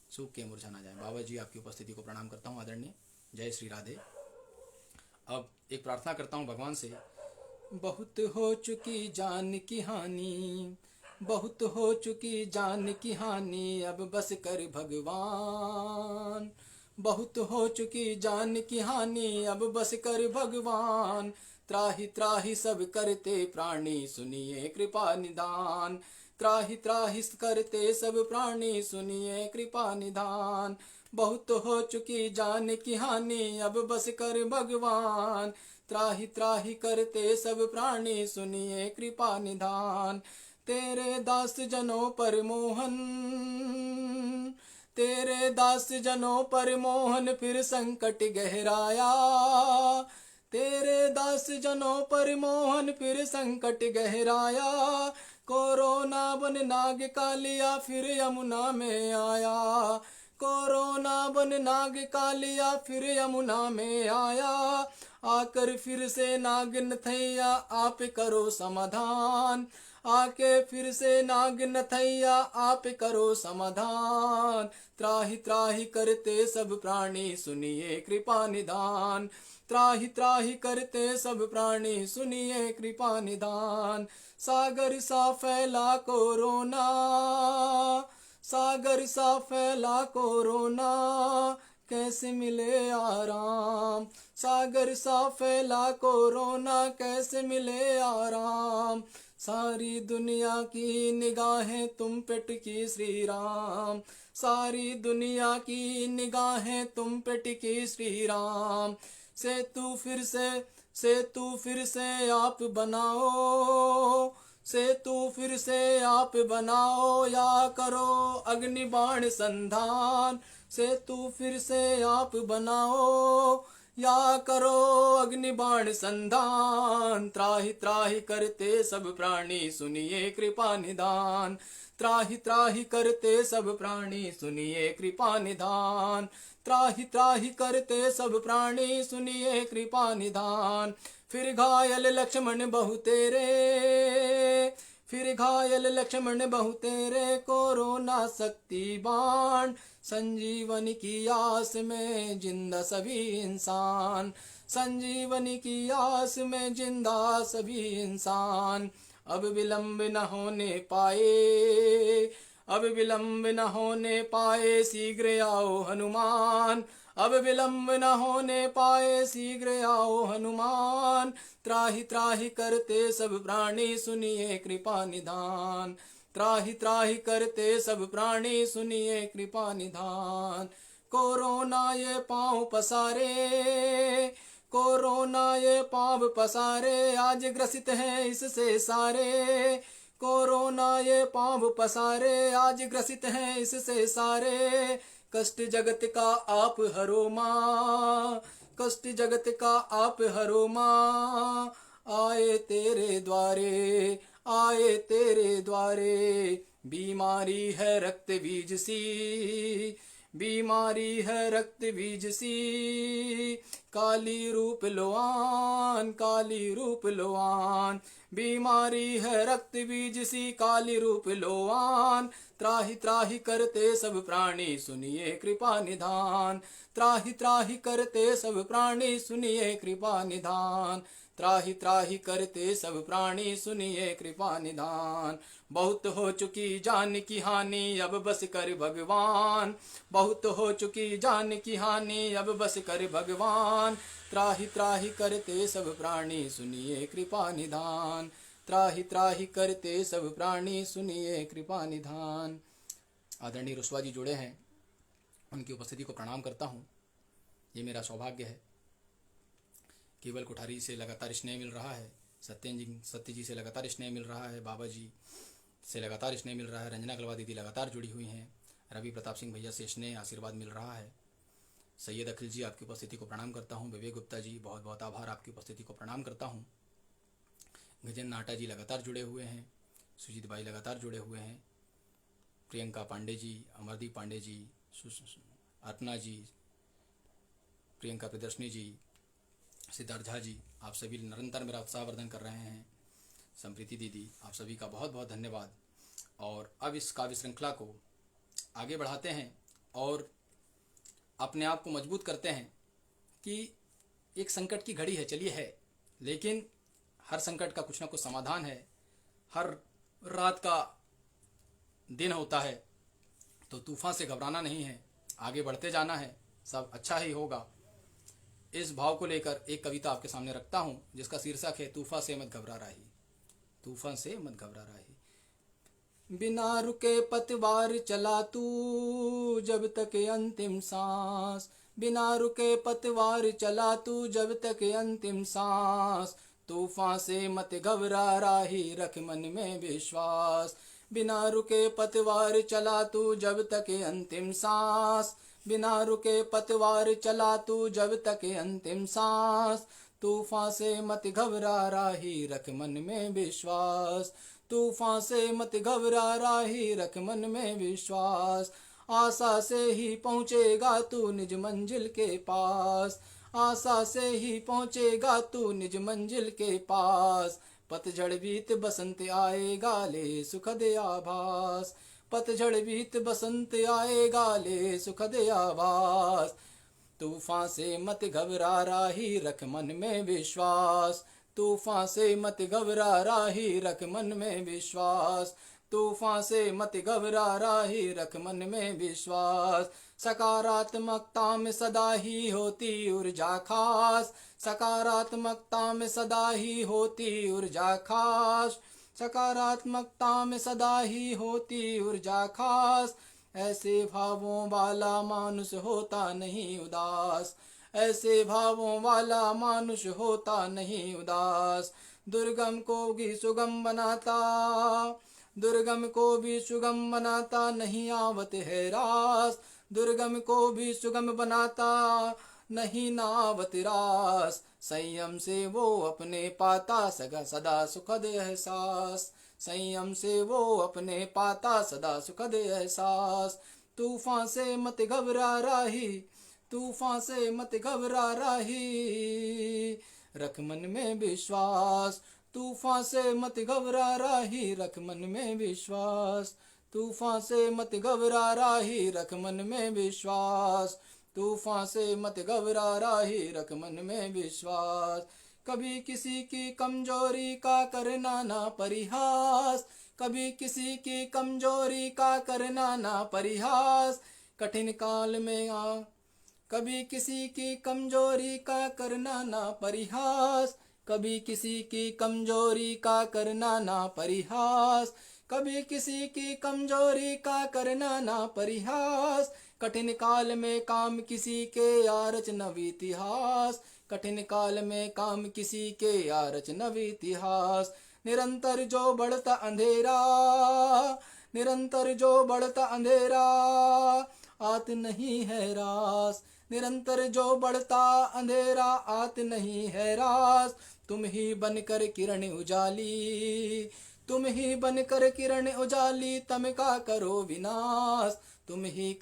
सूख के मुरझा ना जाए। बाबा जी, आपकी उपस्थिति को प्रणाम करता हूँ आदरणीय। जय श्री राधे। अब एक प्रार्थना करता हूँ भगवान से। बहुत हो चुकी जान की हानि, बहुत हो चुकी जान की हानि, अब बस कर भगवान। बहुत हो चुकी जान की हानि, अब बस कर भगवान। त्राहि त्राहि सब करते प्राणी, सुनिए कृपा निदान। त्राहि त्राहि करते सब प्राणी, सुनिए कृपा निदान। बहुत हो चुकी जान की हानि, अब बस कर भगवान। त्राहि त्राहि करते सब प्राणी, सुनिए कृपा निधान। तेरे दास जनों पर मोहन, तेरे दास जनों पर मोहन फिर संकट गहराया। तेरे दास जनों पर मोहन फिर संकट गहराया। कोरोना बन नाग कालिया फिर यमुना में आया। कोरोना बन नाग कालिया फिर यमुना में आया। आकर फिर से नाग नथैया आप करो समाधान। आके फिर से नाग नथैया आप करो समाधान। त्राहि त्राहि करते सब प्राणी, सुनिए कृपा निदान। त्राहि त्राहि करते सब प्राणी, सुनिए कृपा निदान। सागर सा फैला कोरोना, सागर सा फैला कोरोना, कैसे मिले आराम। सागर सा फैला कोरोना, कैसे मिले आराम। सारी दुनिया की निगाहें तुम पे टिकी श्री राम। सारी दुनिया की निगाहें तुम पे टिकी श्री राम। सेतु फिर से आप बनाओ। सेतु फिर से आप बनाओ, या करो अग्निबाण संधान। सेतु फिर से आप बनाओ, या करो अग्निबाण संधान। त्राहि त्राहि करते सब प्राणी, सुनिए कृपा निदान। त्राहि त्राहि करते सब प्राणी, सुनिए कृपा निदान। त्राहि त्राहि करते सब प्राणी, सुनिए कृपा निदान। फिर घायल लक्ष्मण बहु तेरे, फिर घायल लक्ष्मण बहु तेरे, कोरोना शक्ति बाण। संजीवनी की आस में जिंदा सभी इंसान, संजीवनी की आस में जिंदा सभी इंसान। अब विलंब न होने पाए, अब विलंब न होने पाए, शीघ्र आओ हनुमान। अब विलंब न होने पाए, शीघ्र आओ हनुमान। त्राहि त्राहि करते सब प्राणी, सुनिए कृपा निधान। त्राहि त्राहि करते सब प्राणी, सुनिए कृपा निधान। कोरोना ये पांव पसारे, कोरोना ये पांव पसारे, आज ग्रसित हैं इससे सारे। कोरोना ये पांव पसारे, आज ग्रसित हैं इससे सारे। कष्ट जगत का आप हरो माँ, कष्ट जगत का आप हरो माँ। आए तेरे द्वारे, आए तेरे द्वारे। बीमारी है रक्त बीज सी, बीमारी है रक्त बीज सी, काली रूप लोआन, काली रूप लोआन। बीमारी है रक्त बीज सी, काली रूप लोआन। त्राहि त्राहि करते सब प्राणी, सुनिए कृपा निधान। त्राहि त्राहि करते सब प्राणी, सुनिए कृपा निधान। त्राहि त्राहि करते सब प्राणी, सुनिए कृपा निधान। बहुत हो चुकी जान की हानि, अब बस कर भगवान। बहुत हो चुकी जान की हानि, अब बस कर भगवान। त्राहि त्राहि करते सब प्राणी, सुनिए कृपा निधान। त्राहि त्राहि करते सब प्राणी, सुनिए कृपा निधान। आदरणीय रुस्वा जी जुड़े हैं, उनकी उपस्थिति को प्रणाम करता हूँ। ये मेरा सौभाग्य है। केवल कोठारी से लगातार स्नेह मिल रहा है, सत्य जी से लगातार स्नेह मिल रहा है, बाबा जी से लगातार स्नेह मिल रहा है, रंजना गलवा दीदी लगातार जुड़ी हुई हैं, रवि प्रताप सिंह भैया से स्नेह आशीर्वाद मिल रहा है। सैयद अखिल जी, आपकी उपस्थिति को प्रणाम करता हूँ। विवेक गुप्ता जी, बहुत बहुत आभार, आपकी उपस्थिति को प्रणाम करता हूँ। गजेंद्र नाटा जी लगातार जुड़े हुए हैं, सुजीत भाई लगातार जुड़े हुए हैं, प्रियंका पांडे जी, अमरदीप पांडे जी, अर्पणा जी, प्रियंका प्रियदर्शनी जी, सिद्धार्थ झा जी, आप सभी निरंतर मेरा उत्साहवर्धन कर रहे हैं। संप्रीति दीदी, आप सभी का बहुत बहुत धन्यवाद। और अब इस काव्य श्रृंखला को आगे बढ़ाते हैं और अपने आप को मजबूत करते हैं कि एक संकट की घड़ी है, चलिए है, लेकिन हर संकट का कुछ ना कुछ समाधान है। हर रात का दिन होता है, तो तूफान से घबराना नहीं है, आगे बढ़ते जाना है, सब अच्छा ही होगा। इस भाव को लेकर एक कविता आपके सामने रखता हूँ, जिसका शीर्षक है तूफान से मत घबरा रही, तूफान से मत घबरा रही। बिना रुके पतवार चला तू जब तक अंतिम सांस, बिना रुके पतवार चला तू जब तक अंतिम सांस। तूफान से मत घबरा रही, रख मन में विश्वास। बिना रुके पतवार चला तू जब तक अंतिम सांस, बिना रुके पतवार चला तू जब तक अंतिम सांस। तूफान से मत घबरा रही, रख मन में विश्वास। तूफान से मत घबरा रही, रख मन में विश्वास। आशा से ही पहुँचेगा तू निज मंजिल के पास, आशा से ही पहुँचेगा तू निज मंजिल के पास। पतझड़ बीत बसंत आएगा, ले सुखद आभास। पतझड़ बीत बसंत आएगा, ले सुखद आभास। तूफान से मत घबरा रही, रख मन में विश्वास। तूफान से मत घबरा रही, रख मन में विश्वास। तूफान से मत घबरा रही, रख मन में विश्वास। सकारात्मकता में सदा ही होती ऊर्जा खास, सकारात्मकता में सदा ही होती ऊर्जा खास। सकारात्मकता में सदा ही होती ऊर्जा खास। ऐसे भावों वाला मानुष होता नहीं उदास, ऐसे भावों वाला मानुष होता नहीं उदास। दुर्गम को भी सुगम बनाता, दुर्गम को भी सुगम बनाता नहीं आवत है रास। दुर्गम को भी सुगम बनाता नहीं नावत रास। संयम से वो अपने पाता सदा सुखद एहसास, संयम से वो अपने पाता सदा सुखद एहसास। तूफान से मत घबरा रही, तूफान से मत घबरा रही, रख मन में विश्वास। तूफान से मत घबरा रही, रख मन में विश्वास। तूफान से मत घबरा रही, रख मन में विश्वास। तूफान से मत घबरा रही, रख मन में विश्वास। कभी किसी की कमजोरी का करना ना परिहास, कभी किसी की कमजोरी का करना ना परिहास। कठिन काल में कभी किसी की कमजोरी का करना ना परिहास। कभी किसी की कमजोरी का करना ना परिहास। कभी किसी की कमजोरी का करना ना परिहास। कठिन काल में काम किसी के आरच नवी इतिहास, कठिन काल में काम किसी के आरच नवी इतिहास। निरंतर जो बढ़ता अंधेरा, निरंतर जो बढ़ता अंधेरा, आत नहीं है रास। निरंतर जो बढ़ता अंधेरा, आत नहीं है रास। तुम ही बनकर किरण उजाली, तुम ही बनकर किरण उजाली, तम का करो विनाश। तुम ही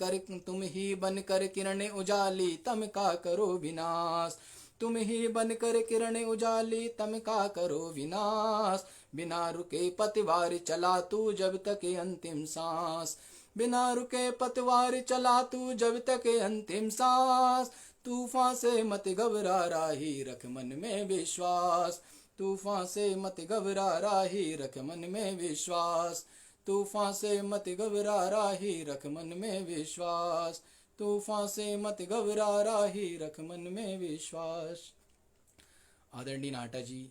बनकर किरण उजाली, तम का करो विनाश। तुम ही बनकर किरण उजाली, तम का करो विनाश। बिना रुके पतवार चला तू जब तक अंतिम सांस, बिना रुके पतवार चला तू जब तक अंतिम सांस। तूफान से मत घबरा राही, रख मन में विश्वास। तूफान से मत घबरा राही, रख मन में विश्वास। तूफान से मत घबरा राही, रख मन में विश्वास। तूफान से मत घबरा राही, रख मन में विश्वास। आदरणीय नाटा जी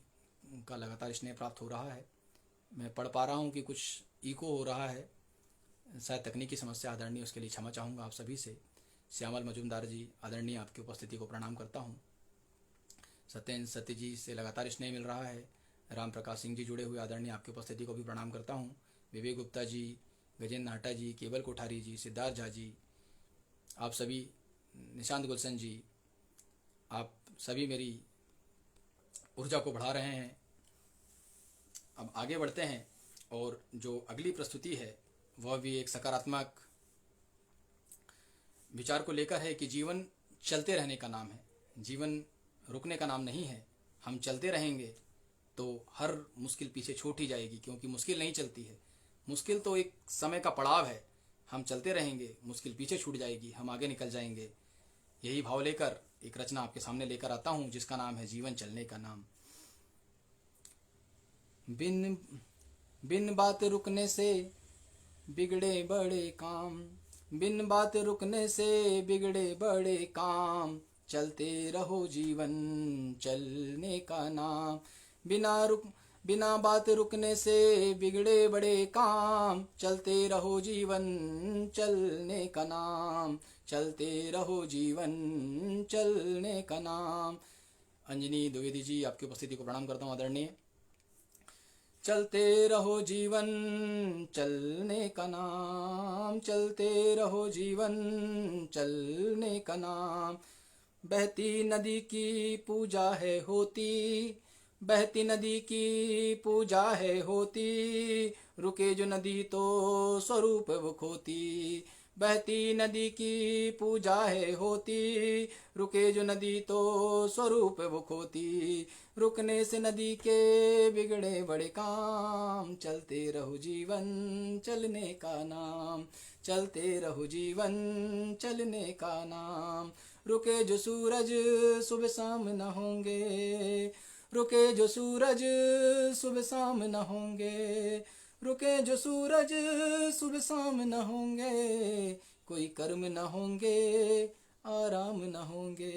का लगातार स्नेह प्राप्त हो रहा है। मैं पढ़ पा रहा हूँ कि कुछ इको हो रहा है, शायद तकनीकी समस्या आदरणीय, उसके लिए क्षमा चाहूँगा आप सभी से। श्यामल मजुमदार जी, आदरणीय आपकी उपस्थिति को प्रणाम करता हूँ। सत्येंद्र सत्य जी से लगातार स्नेह मिल रहा है। राम प्रकाश सिंह जी जुड़े हुए, आदरणीय आपकी उपस्थिति को भी प्रणाम करता हूँ। विवेक गुप्ता जी, गजेंद्र नाटा जी, केवल कोठारी जी, सिद्धार्थ झा जी, आप सभी, निशांत गुलशन जी, आप सभी मेरी ऊर्जा को बढ़ा रहे हैं। अब आगे बढ़ते हैं और जो अगली प्रस्तुति है वह भी एक सकारात्मक विचार को लेकर है कि जीवन चलते रहने का नाम है, जीवन रुकने का नाम नहीं है। हम चलते रहेंगे तो हर मुश्किल पीछे छूट ही जाएगी, क्योंकि मुश्किल नहीं चलती है, मुश्किल तो एक समय का पड़ाव है। हम चलते रहेंगे, मुश्किल पीछे छूट जाएगी, हम आगे निकल जाएंगे। यही भाव लेकर एक रचना आपके सामने लेकर आता हूँ, जिसका नाम है जीवन चलने का नाम। बिन बिन बात रुकने से बिगड़े बड़े काम, बिन बात रुकने से बिगड़े बड़े काम, चलते रहो जीवन चलने का नाम। बिना बात रुकने से बिगड़े बड़े काम, चलते रहो जीवन चलने का नाम, चलते रहो जीवन चलने का नाम। अंजनी द्विवेदी जी, आपकी उपस्थिति को प्रणाम करता हूँ आदरणीय। चलते रहो जीवन चलने का नाम, चलते रहो जीवन चलने का नाम। बहती नदी की पूजा है होती, बहती नदी की पूजा है होती, रुके जो नदी तो स्वरूप वो खोती। बहती नदी की पूजा है होती, रुके जो नदी तो स्वरूप वो खोती। रुकने से नदी के बिगड़े बड़े काम, चलते रहो जीवन चलने का नाम, चलते रहो जीवन चलने का नाम। रुके जो सूरज सुबह शाम न होंगे, रुके जो सूरज सुबह शाम न होंगे, रुके जो सूरज सुबह शाम न होंगे। कोई कर्म न होंगे आराम न होंगे,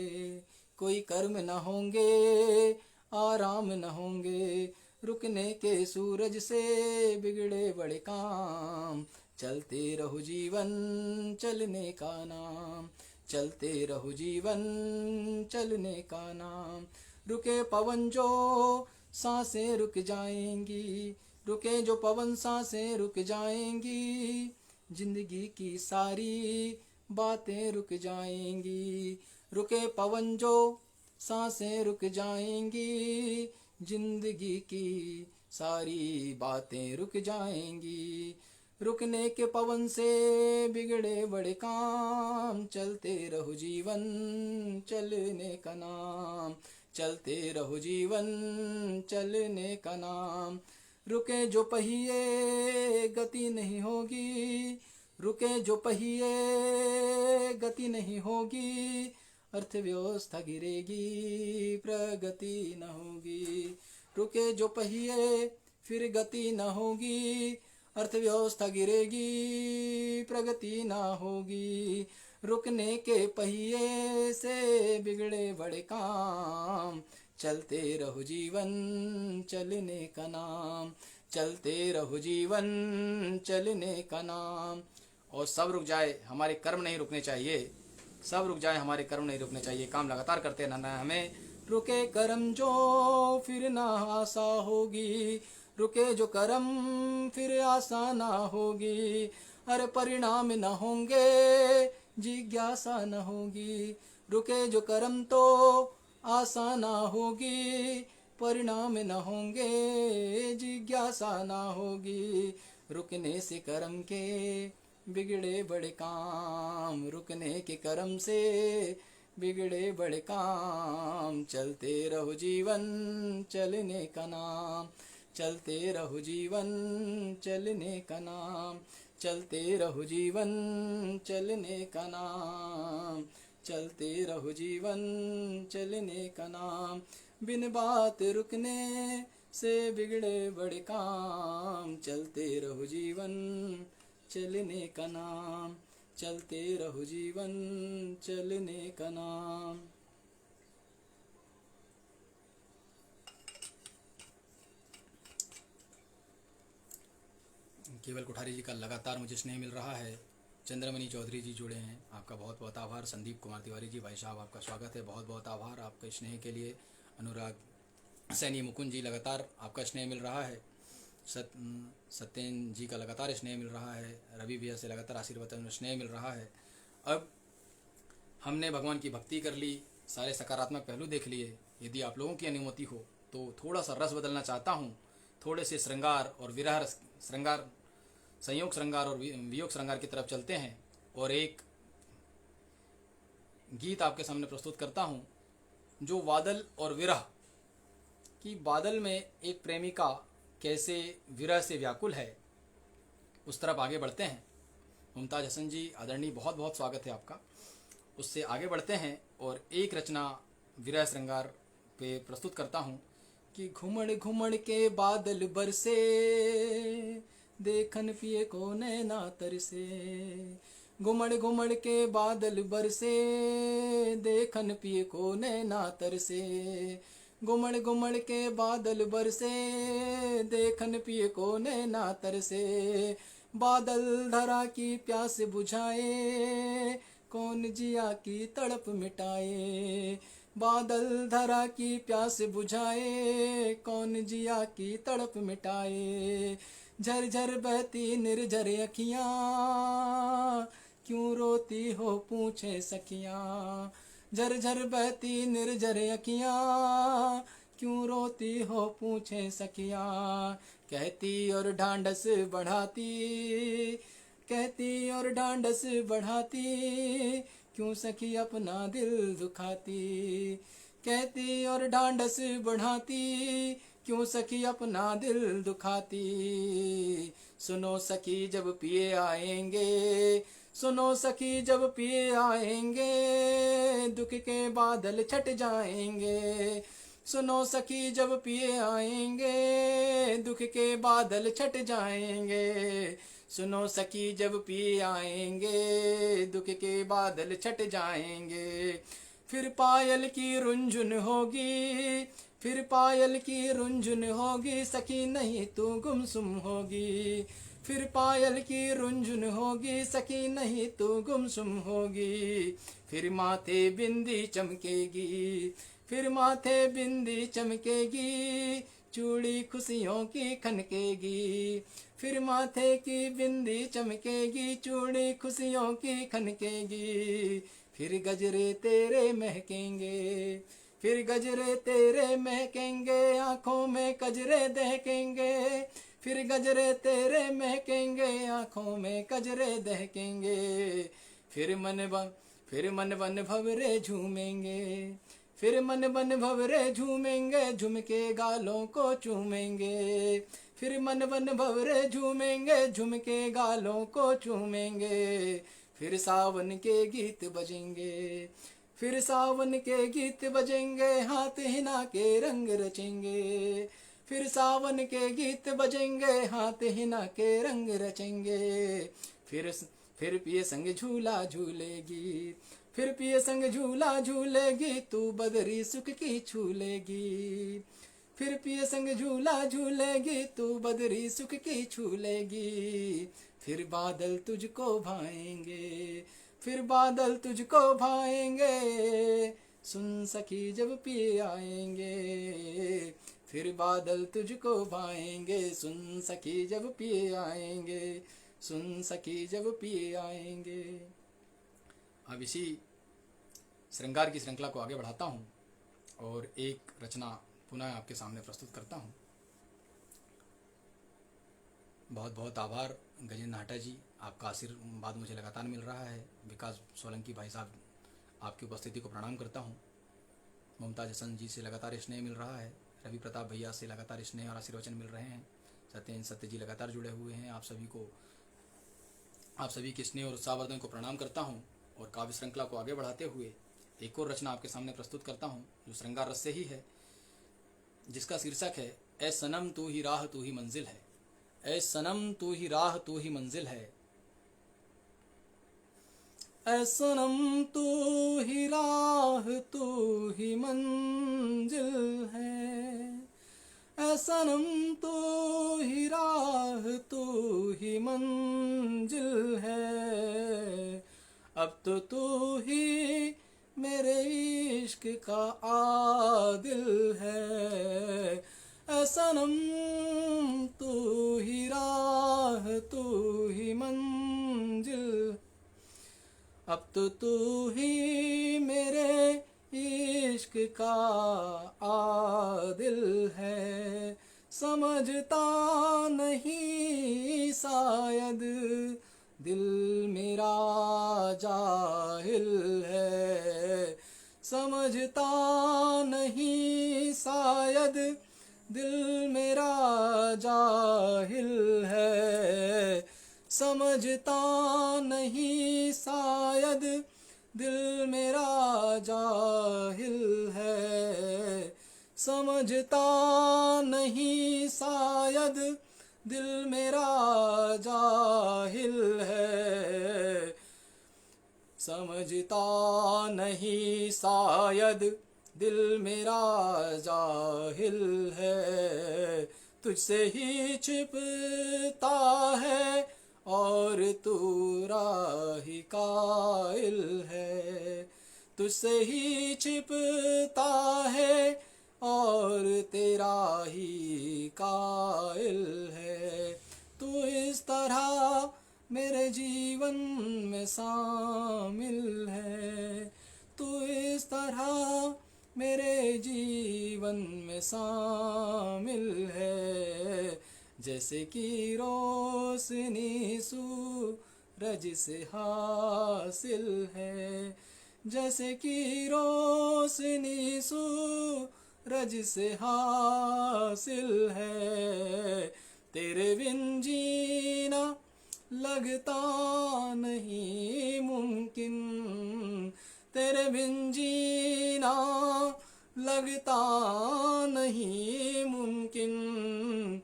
कोई कर्म न होंगे आराम न होंगे। रुकने के सूरज से बिगड़े बड़े काम, चलते रहो जीवन चलने का नाम, चलते रहो जीवन चलने का नाम। रुके पवन जो सांसें रुक जाएंगी, रुके जो पवन सांसें रुक जाएंगी, जिंदगी की सारी बातें रुक जाएंगी। रुके पवन जो सांसें रुक जाएंगी, जिंदगी की सारी बातें रुक जाएंगी। रुकने के पवन से बिगड़े बड़े काम, चलते रहो जीवन चलने का नाम, चलते रहो जीवन चलने का नाम। रुके जो पहिए गति नहीं होगी, रुके जो पहिए गति नहीं होगी, अर्थव्यवस्था गिरेगी प्रगति न होगी। रुके जो पहिए फिर गति न होगी, अर्थव्यवस्था गिरेगी प्रगति न होगी। रुकने के पहिए से बिगड़े बड़े काम, चलते रहो जीवन चलने का नाम, चलते रहो जीवन चलने का नाम। और सब रुक जाए हमारे कर्म नहीं रुकने चाहिए, सब रुक जाए हमारे कर्म नहीं रुकने चाहिए, काम लगातार करते रहना है हमें। रुके कर्म जो फिर ना आशा होगी, रुके जो कर्म फिर आशा ना होगी, अरे परिणाम न होंगे जिज्ञासा न होगी। रुके जो कर्म तो आशा ना होगी, परिणाम न होंगे, जिज्ञासा ना होगी। रुकने से कर्म के बिगड़े बड़े काम, रुकने के कर्म से बिगड़े बड़े काम। चलते रहो जीवन चलने का नाम, चलते रहो जीवन चलने का नाम, चलते रहो जीवन चलने का नाम, चलते रहो जीवन चलने का नाम। बिन बात रुकने से बिगड़े बड़े काम, चलते रहो जीवन चलने का नाम, चलते रहो जीवन चलने का नाम। केवल कोठारी जी का लगातार मुझे स्नेह मिल रहा है। चंद्रमणि चौधरी जी जुड़े हैं, आपका बहुत बहुत आभार। संदीप कुमार तिवारी जी, भाई साहब आपका स्वागत है, बहुत बहुत आभार आपके स्नेह के लिए। अनुराग सैनी मुकुंद जी, लगातार आपका स्नेह मिल रहा है। सत्येन जी का लगातार स्नेह मिल रहा है। रवि भैया से लगातार आशीर्वाद स्नेह मिल रहा है। अब हमने भगवान की भक्ति कर ली, सारे सकारात्मक पहलू देख लिए। यदि आप लोगों की अनुमति हो तो थोड़ा सा रस बदलना चाहता हूँ। थोड़े से श्रृंगार और विरह श्रृंगार, संयोग श्रृंगार और वियोग श्रृंगार की तरफ चलते हैं और एक गीत आपके सामने प्रस्तुत करता हूँ जो बादल और विरह की, बादल में एक प्रेमिका कैसे विरह से व्याकुल है, उस तरफ आगे बढ़ते हैं। मुमताज हसन जी आदरणीय, बहुत बहुत स्वागत है आपका। उससे आगे बढ़ते हैं और एक रचना विरह श्रृंगार पे प्रस्तुत करता हूँ कि घुमड़ घुमड़ के बादल बरसे, देखन पिए को नैना तरसे। घुमड़ घुमड़ के बादल बरसे, देखन पिए को नैना तरसे। घुमड़ घुमड़ के बादल बरसे, देखन पिए को नैना तरसे। बादल धरा की प्यास बुझाए, कौन जिया की तड़प मिटाए। बादल धरा की प्यास बुझाए, कौन जिया की तड़प मिटाए। झरझर बहती निर्झर अखियाँ, क्यों रोती हो पूछे सखियाँ। झरझर बहती निर्झर अखियाँ, क्यों रोती हो पूछे सखियाँ। कहती और ढांढस बढ़ाती, कहती और ढांढस बढ़ाती, क्यों सखी अपना दिल दुखाती। कहती और ढांढस बढ़ाती, क्यों सखी अपना दिल दुखाती। सुनो सखी जब पिए आएंगे, सुनो सखी जब पिए आएंगे, दुख के बादल छट जाएंगे। सुनो सखी जब पिए आएंगे, दुख के बादल छट जाएंगे। सुनो सखी जब पिए आएंगे, दुख के बादल छट जाएंगे। फिर पायल की रुंझुन होगी, फिर पायल की रुंझुन होगी, सखी नहीं तू गुमसुम होगी। फिर पायल की रुंझुन होगी, सखी नहीं तू गुमसुम होगी। फिर माथे बिंदी चमकेगी, फिर माथे बिंदी चमकेगी, चूड़ी खुशियों की खनकेगी। फिर माथे की बिंदी चमकेगी, चूड़ी खुशियों की खनकेगी। फिर गजरे तेरे महकेंगे, फिर गजरे तेरे महकेंगे, आँखों में कजरे दहकेंगे। फिर गजरे तेरे महकेंगे, आँखों में कजरे दहकेंगे। फिर मन बन भंवरे झूमेंगे, फिर मन बन भंवरे झूमेंगे, झुमके गालों को चूमेंगे। फिर मन बन भंवरे झूमेंगे, झुमके गालों को चूमेंगे। फिर सावन के गीत बजेंगे, फिर सावन के गीत बजेंगे, हाथ हिना के रंग रचेंगे। फिर सावन के गीत बजेंगे, हाथ हिना के रंग रचेंगे। फिर पिए संग झूला झूलेगी, फिर पिए संग झूला झूलेगी, तू बदरी सुख की छूलेगी। फिर पिए संग झूला झूलेगी, तू बदरी सुख की छूलेगी। फिर बादल तुझको भाएंगे, फिर बादल तुझको भाएंगे, सुन सखी जब पिए आएंगे। फिर बादल तुझको भाएंगे, सुन सखी जब पिए आएंगे, सुन सखी जब पिए आएंगे। अब इसी श्रृंगार की श्रृंखला को आगे बढ़ाता हूँ और एक रचना पुनः आपके सामने प्रस्तुत करता हूँ। बहुत बहुत आभार गजेंद्र नाहटा जी, आपका आशीर्वाद मुझे लगातार मिल रहा है। विकास सोलंकी भाई साहब, आपकी उपस्थिति को प्रणाम करता हूँ। मुमताज हसन जी से लगातार स्नेह मिल रहा है। रवि प्रताप भैया से लगातार स्नेह और आशीर्वचन मिल रहे हैं। सत्य जी लगातार जुड़े हुए हैं। आप सभी के स्नेह और उत्साहवर्धन को प्रणाम करता हूँ। और काव्य श्रृंखला को आगे बढ़ाते हुए एक और रचना आपके सामने प्रस्तुत करता हूँ, जो श्रृंगार रस से ही है, जिसका शीर्षक है ए सनम तू ही राह तू ही मंजिल है। ए सनम तू ही राह तू ही मंजिल है। ए सनम तू ही राह तू ही मंजिल है। ए सनम तू ही राह तू ही मंजिल है। अब तो तू ही मेरे इश्क का आदिल है। ए सनम तू ही राह तू ही मंजिल, अब तो तू ही मेरे इश्क का आदिल है। समझता नहीं शायद दिल मेरा जाहिल है। समझता नहीं शायद दिल मेरा जाहिल है। समझता नहीं शायद दिल मेरा जाहिल है। समझता नहीं शायद दिल मेरा जाहिल है। समझता नहीं शायद दिल मेरा जाहिल है। तुझसे ही छिपता है और तू राही कायल है। तुझसे ही छिपता है और तेरा ही कायल है। तू इस तरह मेरे जीवन में शामिल है। तू इस तरह मेरे जीवन में शामिल है। जैसे कि रोशनी सूरज से हासिल है। जैसे कि रोशनी सूरज से हासिल है। तेरे बिन जीना लगता नहीं मुमकिन। तेरे बिन जीना लगता नहीं मुमकिन।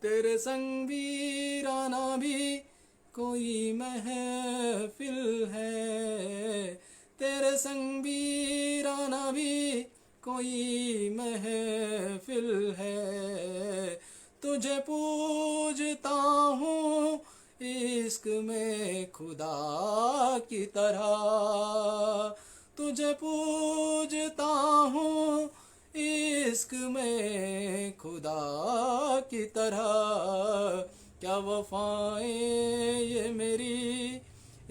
तेरे संग वीराना भी कोई महफिल है। तेरे संग वीराना भी कोई महफिल है। तुझे पूजता हूँ इश्क में खुदा की तरह। तुझे पूजता हूँ इश्क में खुदा की तरह। क्या वफाएं ये मेरी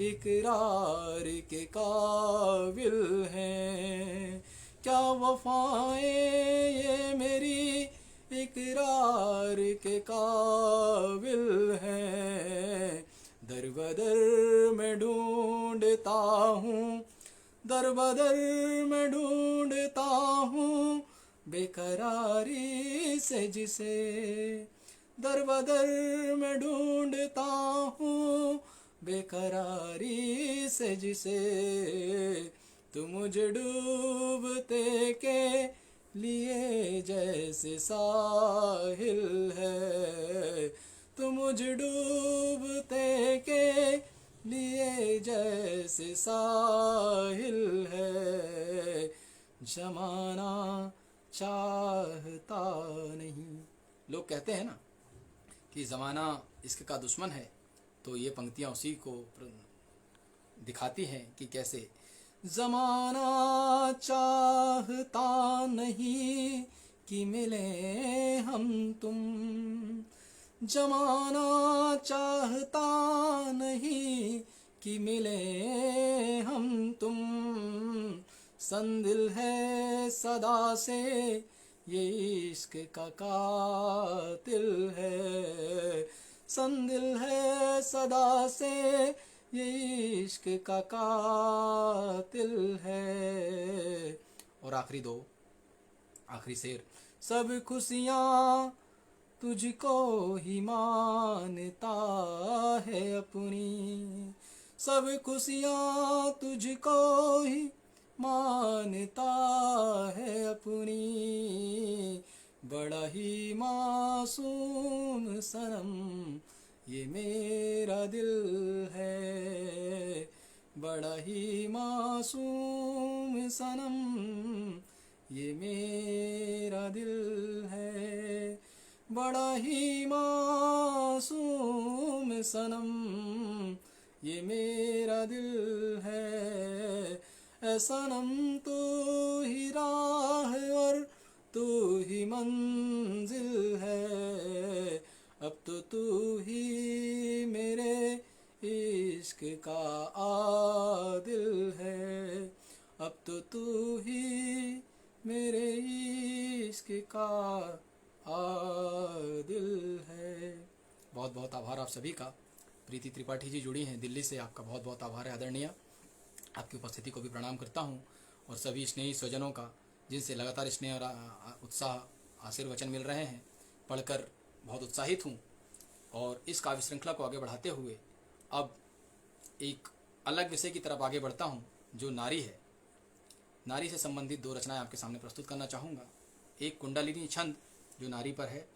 इकरार के काबिल हैं। क्या वफाएं ये मेरी इकरार के काबिल हैं। दर बदर में ढूंढता हूँ, दर बदर में ढूंढता हूँ बेकरारी से जिसे। दर बदर में ढूंढता हूँ बेकरारी से जिसे। तू मुझे डूबते के लिए जैसे साहिल है। तू मुझे डूबते के लिए जैसे साहिल है। जमाना चाहता नहीं। लोग कहते हैं ना कि ज़माना इश्क का दुश्मन है, तो ये पंक्तियाँ उसी को दिखाती हैं कि कैसे ज़माना चाहता नहीं कि मिले हम तुम। ज़माना चाहता नहीं कि मिले हम तुम। संदिल है सदा से ये इश्क का कातिल है। संदिल है सदा से ये इश्क का कातिल है। और आखिरी शेर। सब खुशियाँ तुझको ही मानता है अपनी, सब खुशियाँ तुझको ही मानता है अपनी। बड़ा ही मासूम सनम ये मेरा दिल है, बड़ा ही मासूम सनम ये मेरा दिल है, बड़ा ही मासूम सनम ये मेरा दिल है। ऐ सनम तू ही राह और तू ही मंजिल है, अब तो तू ही मेरे इश्क का आदिल है, अब तो तू ही मेरे इश्क का आदिल है। बहुत बहुत आभार आप सभी का। प्रीति त्रिपाठी जी जुड़ी हैं दिल्ली से, आपका बहुत बहुत आभार है आदरणीय। आपकी उपस्थिति को भी प्रणाम करता हूं, और सभी स्नेही स्वजनों का जिनसे लगातार स्नेह और उत्साह आशीर्वचन मिल रहे हैं, पढ़कर बहुत उत्साहित हूं। और इस काव्य श्रृंखला को आगे बढ़ाते हुए अब एक अलग विषय की तरफ आगे बढ़ता हूं, जो नारी है। नारी से संबंधित 2 रचनाएं आपके सामने प्रस्तुत करना चाहूँगा। एक कुंडलिनी छंद जो नारी पर है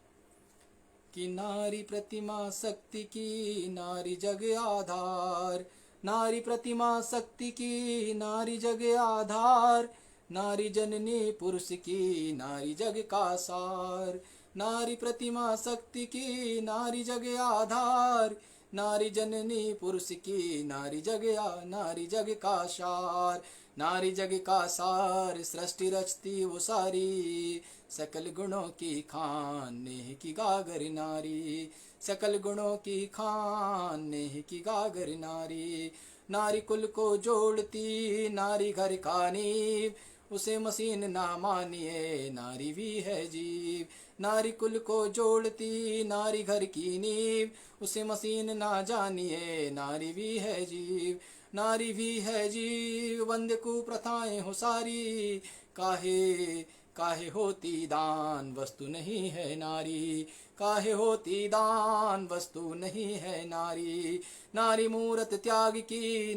कि नारी प्रतिमा शक्ति की, नारी जग आधार, नारी प्रतिमा शक्ति की, नारी जग आधार, नारी जननी पुरुष की, नारी जग का सार, नारी प्रतिमा शक्ति की, नारी जग आधार, नारी जननी पुरुष की, नारी जग का सार, नारी जग का सार, सृष्टि रचती वो सारी, सकल गुणों की खान नेह की गागर नारी, सकल गुणों की खान नेह की गागर नारी, नारी कुल को जोड़ती, नारी घर का नींव, उसे मशीन ना मानिए, नारी भी है जीव, नारी कुल को जोड़ती, नारी घर की नींव, उसे मशीन ना जानिए, नारी भी है जीव, नारी भी है जीव। वंद्य कुप्रथाएं हो सारी, काहे काहे होती दान, वस्तु नहीं है नारी, काहे होती दान, वस्तु नहीं है नारी, नारी मूरत त्याग की,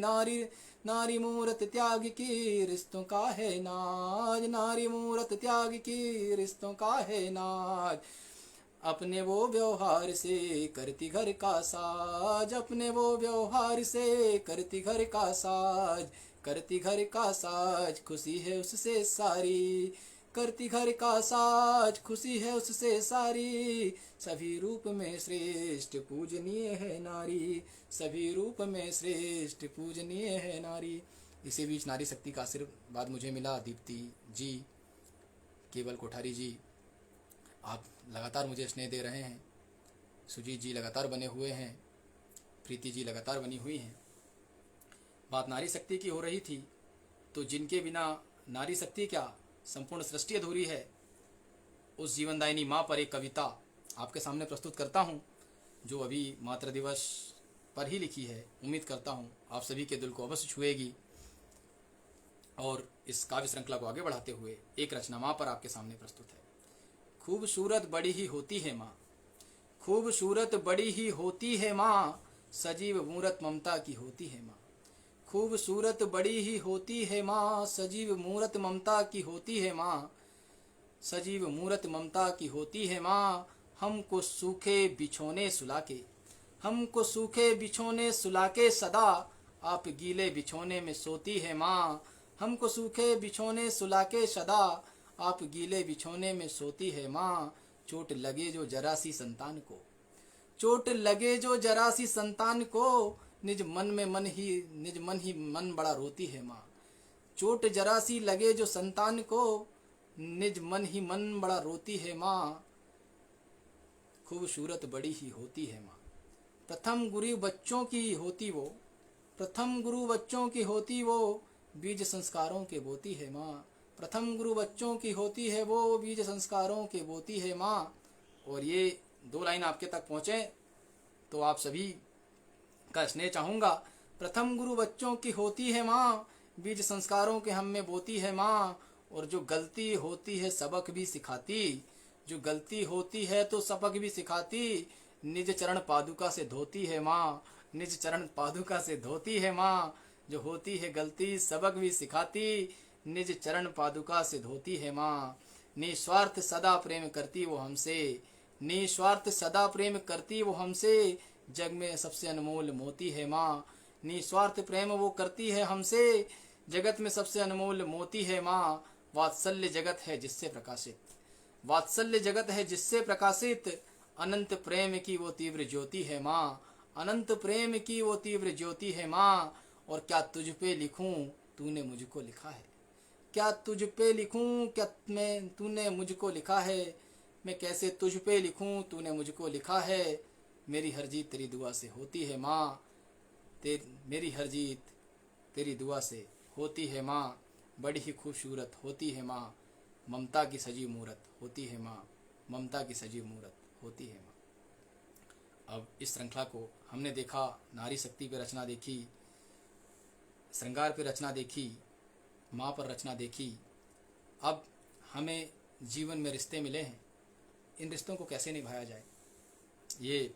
नारी मूरत त्याग की, रिश्तों का है नाज, नारी मूरत त्याग की, रिश्तों का है नाज, अपने वो व्यवहार से करती घर का साज, अपने वो व्यवहार से करती घर का साज, करती घर का साज, खुशी है उससे सारी, करती घर का साज, खुशी है उससे सारी, सभी रूप में श्रेष्ठ पूजनीय है नारी, सभी रूप में श्रेष्ठ पूजनीय है नारी। इसी बीच नारी शक्ति का आशीर्वाद मुझे मिला। दीप्ति जी, केवल कोठारी जी, आप लगातार मुझे स्नेह दे रहे हैं, सुजीत जी लगातार बने हुए हैं, प्रीति जी लगातार बनी हुई हैं। बात नारी शक्ति की हो रही थी, तो जिनके बिना नारी शक्ति क्या संपूर्ण सृष्टि अधूरी है, उस जीवनदायिनी माँ पर एक कविता आपके सामने प्रस्तुत करता हूँ, जो अभी मातृ दिवस पर ही लिखी है। उम्मीद करता हूँ आप सभी के दिल को अवश्य छुएगी। और इस काव्य श्रृंखला को आगे बढ़ाते हुए एक रचना माँ पर आपके सामने प्रस्तुत है। खूबसूरत बड़ी ही होती है माँ, खूबसूरत बड़ी ही होती है माँ, सजीव मूरत ममता की होती है माँ, खूबसूरत बड़ी ही होती है माँ, सजीव मूरत ममता की होती है माँ, सजीव मूरत ममता की होती है माँ, हमको सूखे बिछोने सुला के, हमको सूखे बिछोने सुला के सदा, आप गीले बिछोने में सोती है माँ, हमको सूखे बिछोने सुला के सदा, आप गीले बिछोने में सोती है माँ, चोट लगे जो जरा सी संतान को, चोट लगे जो जरा सी संतान को, निज मन ही मन बड़ा रोती है माँ, चोट जरा सी लगे जो संतान को, निज मन ही मन बड़ा रोती है माँ, खूबसूरत बड़ी ही होती है माँ, प्रथम गुरु बच्चों की होती वो, प्रथम गुरु बच्चों की होती वो, बीज संस्कारों के बोती है माँ, प्रथम गुरु बच्चों की होती है वो, बीज संस्कारों के बोती है माँ। और ये 2 लाइन आपके तक पहुँचे तो आप सभी का स्नेह चाहूँगा। प्रथम गुरु बच्चों की होती है माँ, बीज संस्कारों के हम में बोती है माँ। और जो गलती होती है सबक भी सिखाती, जो गलती होती है तो सबक भी सिखाती, निज चरण पादुका से धोती है माँ, निज चरण पादुका से धोती है माँ। जो होती है गलती सबक भी सिखाती, निज चरण पादुका से धोती है माँ। निस्वार्थ सदा प्रेम करती वो हमसे, निस्वार्थ सदा प्रेम करती वो हमसे, जग में सबसे अनमोल मोती है माँ। निस्वार्थ प्रेम वो करती है हमसे, जगत में सबसे अनमोल मोती है माँ। वात्सल्य जगत है जिससे प्रकाशित, वात्सल्य जगत है जिससे प्रकाशित, अनंत प्रेम की वो तीव्र ज्योति है माँ, अनंत प्रेम की वो तीव्र ज्योति है माँ। और क्या तुझ पे लिखूं तूने मुझको लिखा है, क्या तुझ पे लिखूं क्या मैं तूने मुझको लिखा है, मैं कैसे तुझ पे लिखूं तूने मुझको लिखा है। मेरी हर जीत तेरी दुआ से होती है माँ, मेरी हर जीत तेरी दुआ से होती है माँ। बड़ी ही खूबसूरत होती है माँ, ममता की सजी मूरत होती है माँ, ममता की सजी मूरत होती है माँ। अब इस श्रृंखला को हमने देखा, नारी शक्ति पे रचना देखी, श्रृंगार पे रचना देखी, माँ पर रचना देखी। अब हमें जीवन में रिश्ते मिले हैं, इन रिश्तों को कैसे निभाया जाए, ये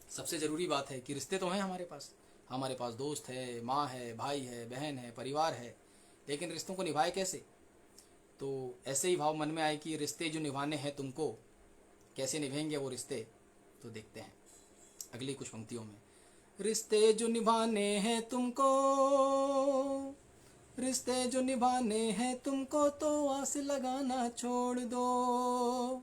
सबसे ज़रूरी बात है कि रिश्ते तो हैं हमारे पास दोस्त है, माँ है, भाई है, बहन है, परिवार है, लेकिन रिश्तों को निभाए कैसे। तो ऐसे ही भाव मन में आए कि रिश्ते जो निभाने हैं तुमको, कैसे निभाएंगे वो रिश्ते, तो देखते हैं अगली कुछ पंक्तियों में। रिश्ते जो निभाने हैं तुमको, रिश्ते जो निभाने हैं तुमको तो आस लगाना छोड़ दो,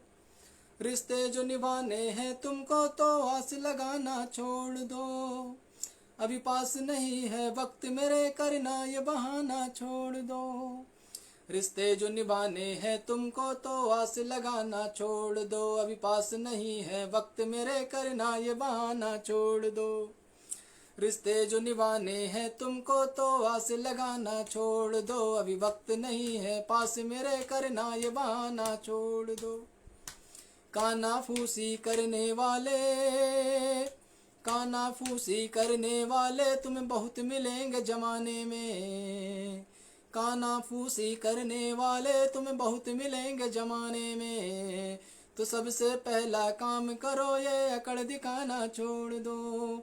रिश्ते जो निभाने हैं तुमको तो आस लगाना छोड़ दो। अभी पास नहीं है वक्त मेरे, करना ये बहाना छोड़ दो। रिश्ते जो निभाने हैं तुमको तो आस लगाना छोड़ दो, अभी पास नहीं है वक्त मेरे, करना ये बहाना छोड़ दो। रिश्ते जो निभाने हैं तुमको तो आस लगाना छोड़ दो, अभी वक्त नहीं है पास मेरे, करना ये बहाना छोड़ दो। कानाफूसी करने वाले, कानाफूसी करने वाले तुम्हें बहुत मिलेंगे जमाने में, कानाफूसी करने वाले तुम्हें बहुत मिलेंगे जमाने में। तो सबसे पहला काम करो ये अकड़ दिखाना छोड़ दो,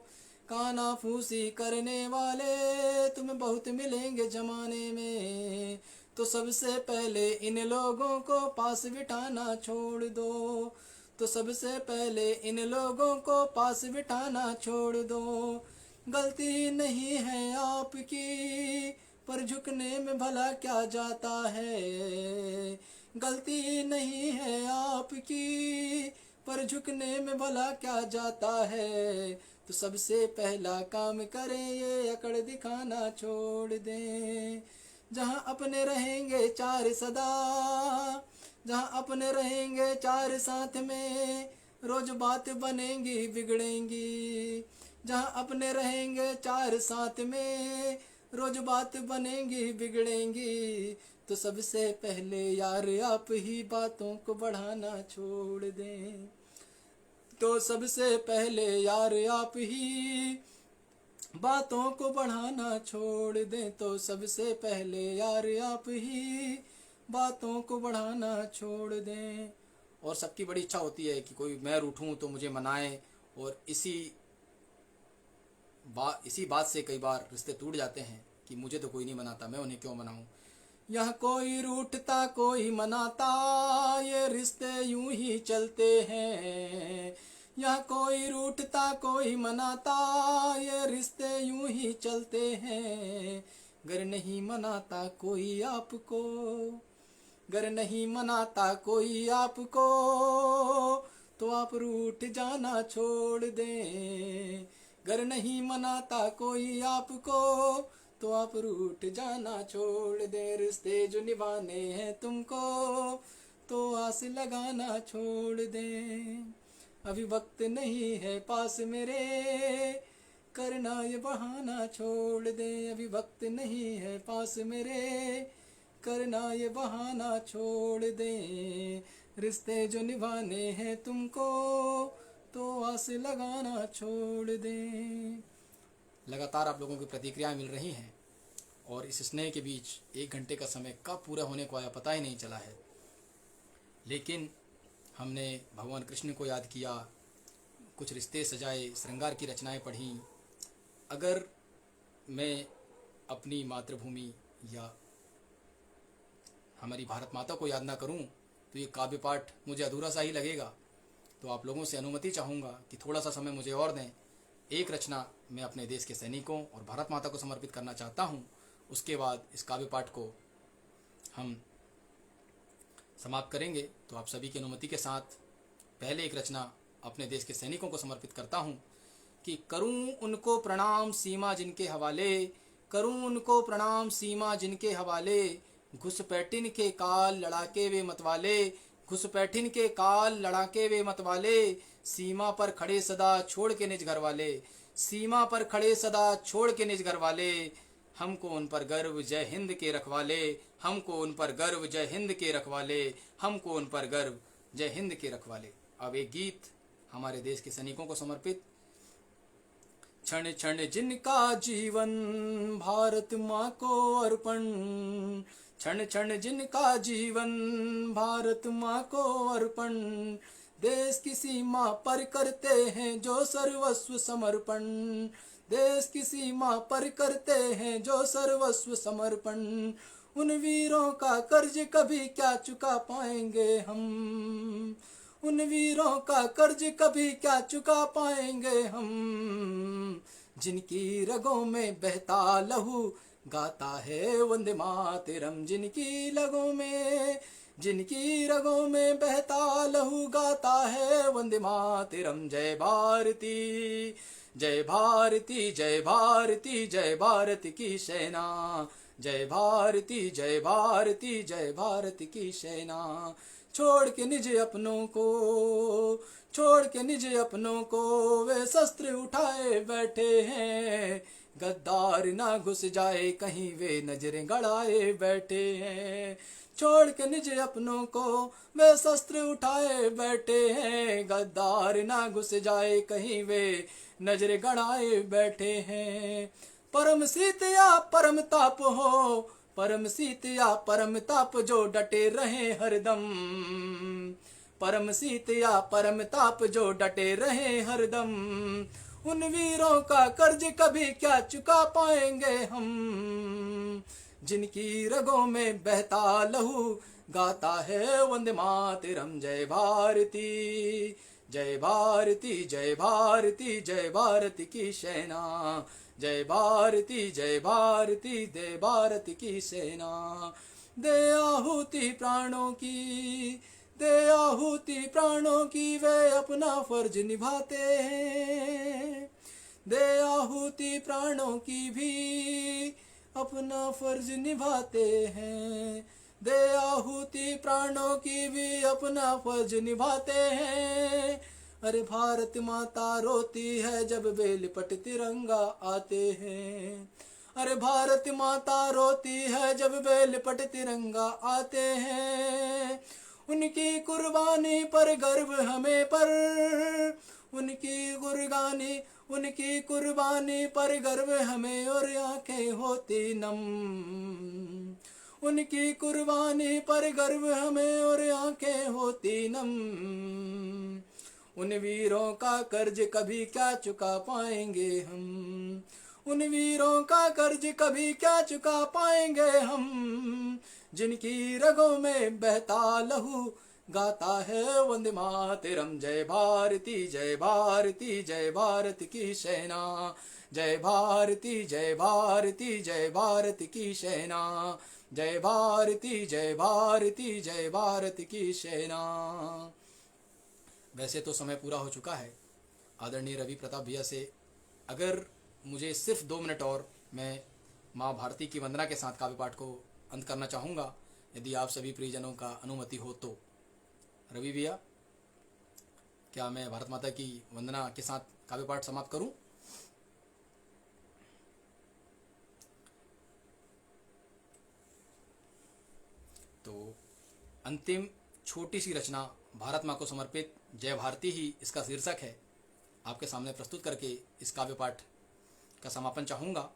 कानाफूसी करने वाले तुम्हें बहुत मिलेंगे जमाने में। तो सबसे पहले इन लोगों को पास बिठाना छोड़ दो, तो सबसे पहले इन लोगों को पास बिठाना छोड़ दो। गलती नहीं है आपकी पर झुकने में भला क्या जाता है, गलती नहीं है आपकी पर झुकने में भला क्या जाता है। तो सबसे पहला काम करें ये अकड़ दिखाना छोड़ दें। जहाँ अपने रहेंगे चार सदा, जहाँ अपने रहेंगे चार साथ में, रोज बात बनेंगी बिगड़ेंगी। जहाँ अपने रहेंगे चार साथ में, रोज बात बनेंगी बिगड़ेंगी। तो सबसे पहले यार आप ही बातों को बढ़ाना छोड़ दें, तो सबसे पहले यार आप ही बातों को बढ़ाना छोड़ दें, तो सबसे पहले यार आप ही बातों को बढ़ाना छोड़ दें। और सबकी बड़ी इच्छा होती है कि कोई मैं रूठूं तो मुझे मनाए, और इसी बात से कई बार रिश्ते टूट जाते हैं कि मुझे तो कोई नहीं मनाता, मैं उन्हें क्यों मनाऊं। यह कोई रूठता कोई मनाता, ये रिश्ते यूं ही चलते हैं। यह कोई रूठता कोई मनाता, ये रिश्ते यूं ही चलते हैं। गर नहीं मनाता कोई आपको, गर नहीं मनाता कोई आपको, तो आप रूठ जाना छोड़ दें। गर नहीं मनाता कोई आपको, तो आप रूठ जाना छोड़ दे। रिश्ते जो निभाने हैं तुमको तो आस लगाना छोड़ दे। अभी वक्त नहीं है पास मेरे, करना ये बहाना छोड़ दे। अभी वक्त नहीं है पास मेरे, करना ये बहाना छोड़ दें, रिश्ते जो निभाने हैं तुमको तो आस लगाना छोड़ दें। लगातार आप लोगों की प्रतिक्रियाएं मिल रही हैं और इस स्नेह के बीच 1 घंटे का समय कब पूरा होने को आया पता ही नहीं चला है। लेकिन हमने भगवान कृष्ण को याद किया, कुछ रिश्ते सजाए, श्रृंगार की रचनाएं पढ़ी। अगर मैं अपनी मातृभूमि या हमारी भारत माता को याद ना करूं तो ये काव्य पाठ मुझे अधूरा सा ही लगेगा। तो आप लोगों से अनुमति चाहूँगा कि थोड़ा सा समय मुझे और दें। एक रचना मैं अपने देश के सैनिकों और भारत माता को समर्पित करना चाहता हूँ। उसके बाद इस काव्य पाठ को हम समाप्त करेंगे। तो आप सभी की अनुमति के साथ पहले एक रचना अपने देश के सैनिकों को समर्पित करता हूँ कि करूँ उनको प्रणाम सीमा जिनके हवाले, करूँ उनको प्रणाम सीमा जिनके हवाले, घुसपैठिन के काल लड़ाके वे मतवाले, घुसपैठिन के काल लड़ाके वे मतवाले, सीमा पर खड़े सदा छोड़ के निज घर वाले, सीमा पर खड़े सदा छोड़ के निज घर वाले, हमको उन पर गर्व जय हिंद के रखवाले, हमको उन पर गर्व जय हिंद के रखवाले, हमको उन पर गर्व जय हिंद के रखवाले। अब एक गीत हमारे देश के सैनिकों को समर्पित। क्षण क्षण जिनका जीवन भारत माँ को अर्पण, क्षण क्षण जिनका जीवन भारत माँ को अर्पण, देश की सीमा पर करते हैं जो सर्वस्व समर्पण, देश की सीमा पर करते हैं जो सर्वस्व समर्पण, उन वीरों का कर्ज कभी क्या चुका पाएंगे हम, उन वीरों का कर्ज कभी क्या चुका पाएंगे हम, जिनकी रगों में बहता लहू गाता है वंदे मातरम, जिनकी रगों में, जिनकी रगों में बहता लहू गाता है वंदे मातरम। जय भारती जय भारती जय भारती जय भारत की सेना, जय भारती जय भारती जय भारत की सेना। छोड़ के निज अपनों को, छोड़ के निज अपनों को वे शस्त्र उठाए बैठे हैं, गद्दार ना घुस जाए कहीं वे नजरें गड़ाए बैठे हैं, छोड़ के निज अपनों को वे शस्त्र उठाए बैठे हैं, गद्दार ना घुस जाए कहीं वे नजरें गड़ाए बैठे हैं। परम शीत या परम ताप हो, परम शीत या परम ताप जो डटे रहे हरदम, परम शीत या परम ताप जो डटे रहे हरदम, उन वीरों का कर्ज कभी क्या चुका पाएंगे हम, जिनकी रगों में बहता लहू गाता है वंदे मातरम। जय भारती जय भारती जय भारती जय भारत की सेना, जय भारती जय भारती जय भारत की सेना। दे आहुति प्राणों की, दे आहुति प्राणों की वे अपना फर्ज निभाते हैं, दे आहुति प्राणों की भी अपना फर्ज निभाते हैं, दे आहुति प्राणों की भी अपना फर्ज निभाते हैं। अरे भारत माता रोती है जब बेलपट तिरंगा आते हैं, अरे भारत माता रोती है जब बेलपट तिरंगा आते हैं, उनकी कुर्बानी पर गर्व हमें पर, उनकी कुर्बानी पर गर्व हमें और आंखें होती नम, उनकी कुर्बानी पर गर्व हमें और आंखें होती नम, उन वीरों का कर्ज कभी क्या चुका पाएंगे हम, उन वीरों का कर्ज कभी क्या चुका पाएंगे हम, जिनकी रगों में बहता लहू गाता है वंदे मातरम। जय भारती जय भारती जय भारत की सेना, जय भारती जय भारती जय भारत की सेना, जय भारती जय भारती जय भारत की सेना। वैसे तो समय पूरा हो चुका है। आदरणीय रवि प्रताप भैया से अगर मुझे सिर्फ 2 मिनट और मैं माँ भारती की वंदना के साथ काव्य पाठ को अंत करना चाहूँगा, यदि आप सभी प्रियजनों का अनुमति हो तो। रवि भैया, क्या मैं भारत माता की वंदना के साथ काव्य पाठ समाप्त करूं? तो अंतिम छोटी सी रचना भारत माँ को समर्पित जय भारती ही इसका शीर्षक है, आपके सामने प्रस्तुत करके इस काव्य पाठ का समापन चाहूँगा।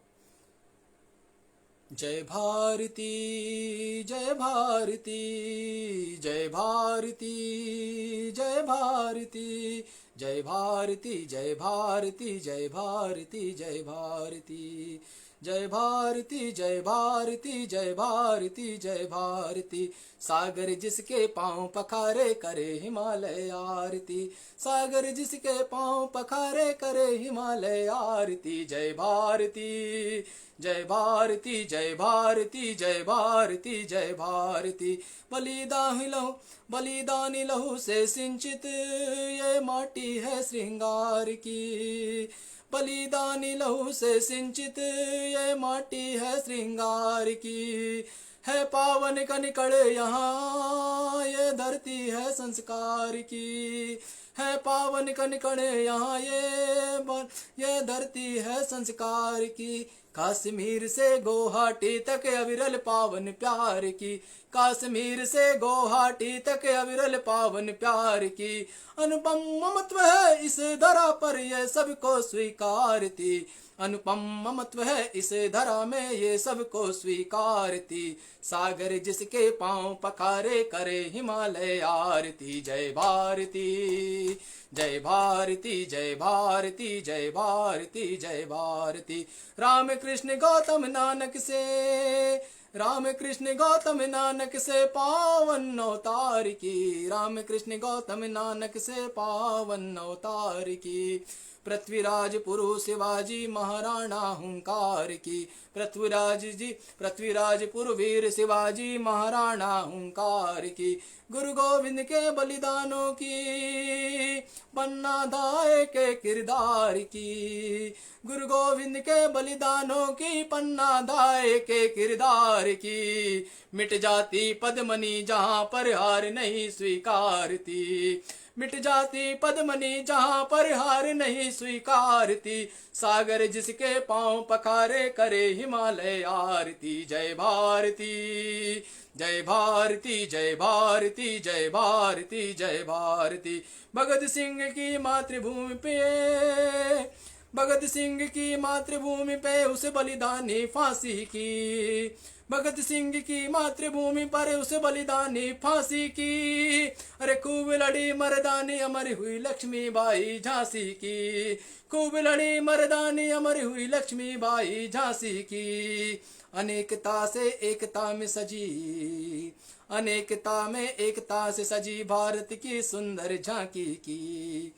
जय भारती जय भारती जय भारती जय भारती जय भारती जय भारती जय भारती जय भारती जय भारती जय भारती जय भारती जय भारती। सागर जिसके पाँव पखारे करे हिमालय आरती, सागर जिसके पाँव पखारे करे हिमालय आरती। जय भारती जय भारती जय भारती जय भारती जय भारती। बलिदानी लहू से सिंचित ये माटी है श्रृंगार की, बलिदानी लहू से सिंचित ये माटी है श्रृंगार की। है पावन कनिकड़ यहाँ ये धरती है संस्कार की, है पावन कनिकड़ यहाँ ये धरती है संस्कार की। कश्मीर से गुवाहाटी तक अविरल पावन प्यार की, कश्मीर से गुवाहाटी तक अविरल पावन प्यार की। अनुपम ममत्व है इस धरा पर ये सबको स्वीकारती, अनुपम ममत्व है इस धरा में ये सबको स्वीकारती। सागर जिसके पाँव पखारे करे हिमालय आरती। जय भारती जय भारती जय भारती जय भारती जय भारती। राम कृष्ण गौतम नानक से, राम कृष्ण गौतम नानक से पावन अवतार की, राम कृष्ण गौतम नानक से पावन अवतार की। पृथ्वीराज पुरु शिवाजी महाराणा हुंकार की, पृथ्वीराज पुरवीर शिवाजी महाराणा हुंकार की। गुरु गोविंद के बलिदानों की पन्ना दाए के किरदार की, गुरु गोविंद के बलिदानों की पन्ना दाए के किरदार की। मिट जाती पद्मनी जहाँ पर हार नहीं स्वीकारती, मिट जाती पद्मनी जहाँ पर हार नहीं स्वीकारती। सागर जिसके पाँव पखारे करे हिमालय आरती। जय भारती जय भारती जय भारती जय भारती जय भारती। भगत सिंह की मातृभूमि पे, भगत सिंह की मातृभूमि पे उस बलिदानी फांसी की, भगत सिंह की मातृभूमि पर उस बलिदानी फांसी की। अरे खूब लड़ी मर्दानी अमर हुई लक्ष्मीबाई झांसी की, खूब लड़ी मर्दानी अमर हुई लक्ष्मीबाई झांसी की। अनेकता से एकता में सजी, अनेकता में एकता से सजी भारत की सुंदर झांकी की,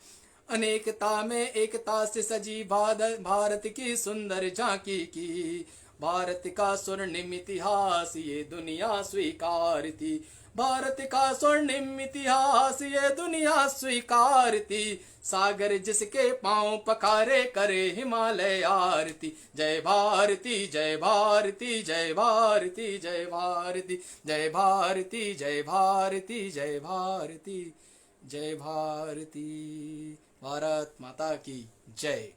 अनेकता में एकता से सजी भारत की सुंदर झांकी की। भारत का स्वर्णिम इतिहास ये दुनिया स्वीकारती, भारत का स्वर्णिम इतिहास ये दुनिया स्वीकारती। सागर जिसके पाँव पखारे करे हिमालय आरती। जय भारती जय भारती जय भारती जय भारती जय भारती जय भारती जय भारती जय भारती। भारत माता की जय।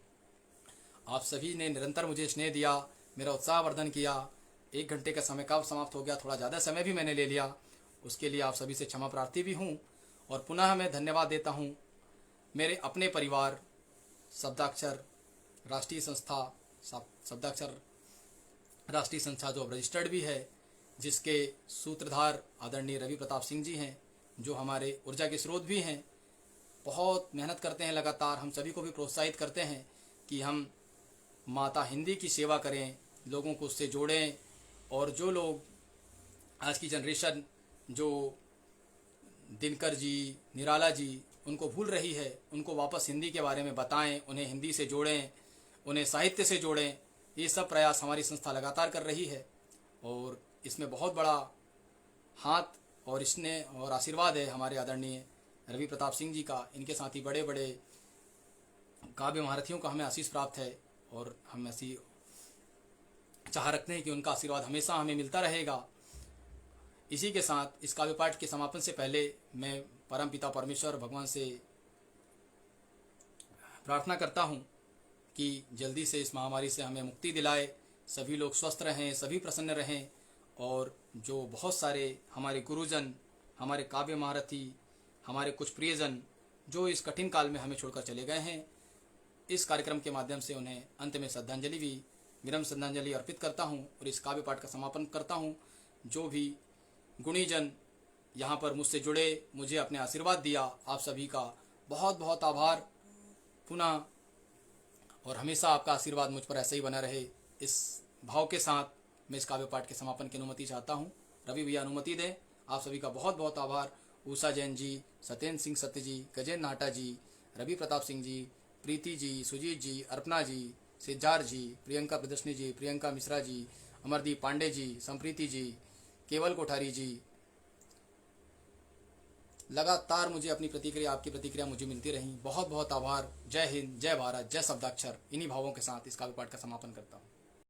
आप सभी ने निरंतर मुझे स्नेह दिया, मेरा उत्साह वर्धन किया। 1 घंटे का समय कब समाप्त हो गया, थोड़ा ज़्यादा समय भी मैंने ले लिया, उसके लिए आप सभी से क्षमा प्रार्थी भी हूँ। और पुनः मैं धन्यवाद देता हूँ मेरे अपने परिवार शब्दाक्षर राष्ट्रीय संस्था, शब्दाक्षर राष्ट्रीय संस्था जो अब रजिस्टर्ड भी है, जिसके सूत्रधार आदरणीय रवि प्रताप सिंह जी हैं, जो हमारे ऊर्जा के स्रोत भी हैं। बहुत मेहनत करते हैं, लगातार हम सभी को भी प्रोत्साहित करते हैं कि हम माता हिंदी की सेवा करें, लोगों को उससे जोड़ें। और जो लोग आज की जनरेशन जो दिनकर जी, निराला जी उनको भूल रही है, उनको वापस हिंदी के बारे में बताएं, उन्हें हिंदी से जोड़ें, उन्हें साहित्य से जोड़ें। ये सब प्रयास हमारी संस्था लगातार कर रही है और इसमें बहुत बड़ा हाथ और स्नेह और आशीर्वाद है हमारे आदरणीय रवि प्रताप सिंह जी का। इनके साथ ही बड़े बड़े काव्य महारथियों का हमें आशीष प्राप्त है और हम ऐसी चाह रखते हैं कि उनका आशीर्वाद हमेशा हमें मिलता रहेगा। इसी के साथ इस काव्य पाठ के समापन से पहले मैं परम पिता परमेश्वर भगवान से प्रार्थना करता हूँ कि जल्दी से इस महामारी से हमें मुक्ति दिलाए, सभी लोग स्वस्थ रहें, सभी प्रसन्न रहें और जो बहुत सारे हमारे गुरुजन, हमारे काव्य महारथी, हमारे कुछ प्रियजन जो इस कठिन काल में हमें छोड़कर चले गए हैं, इस कार्यक्रम के माध्यम से उन्हें अंत में श्रद्धांजलि भी, विनम्र श्रद्धांजलि अर्पित करता हूँ और इस काव्य पाठ का समापन करता हूँ। जो भी गुणीजन यहाँ पर मुझसे जुड़े, मुझे अपने आशीर्वाद दिया, आप सभी का बहुत बहुत आभार पुनः, और हमेशा आपका आशीर्वाद मुझ पर ऐसे ही बना रहे। इस भाव के साथ मैं इस काव्य पाठ के समापन की अनुमति चाहता हूँ। रवि भैया अनुमति दें। आप सभी का बहुत बहुत आभार। उषा जैन जी, सत्येंद्र सिंह सत्य जी, गजेंद्र नाटा जी, रवि प्रताप सिंह जी, प्रीति जी, सुजीत जी, अर्पणा जी, सिद्धार्थ जी, प्रियंका प्रदर्शनी जी, प्रियंका मिश्रा जी, अमरदीप पांडे जी, संप्रीति जी, केवल कोठारी जी। लगातार मुझे अपनी प्रतिक्रिया, आपकी प्रतिक्रिया मुझे मिलती रही। बहुत बहुत आभार। जय हिंद, जय भारत, जय शब्दाक्षर। इन्हीं भावों के साथ इस काव्य पाठ का समापन करता हूँ।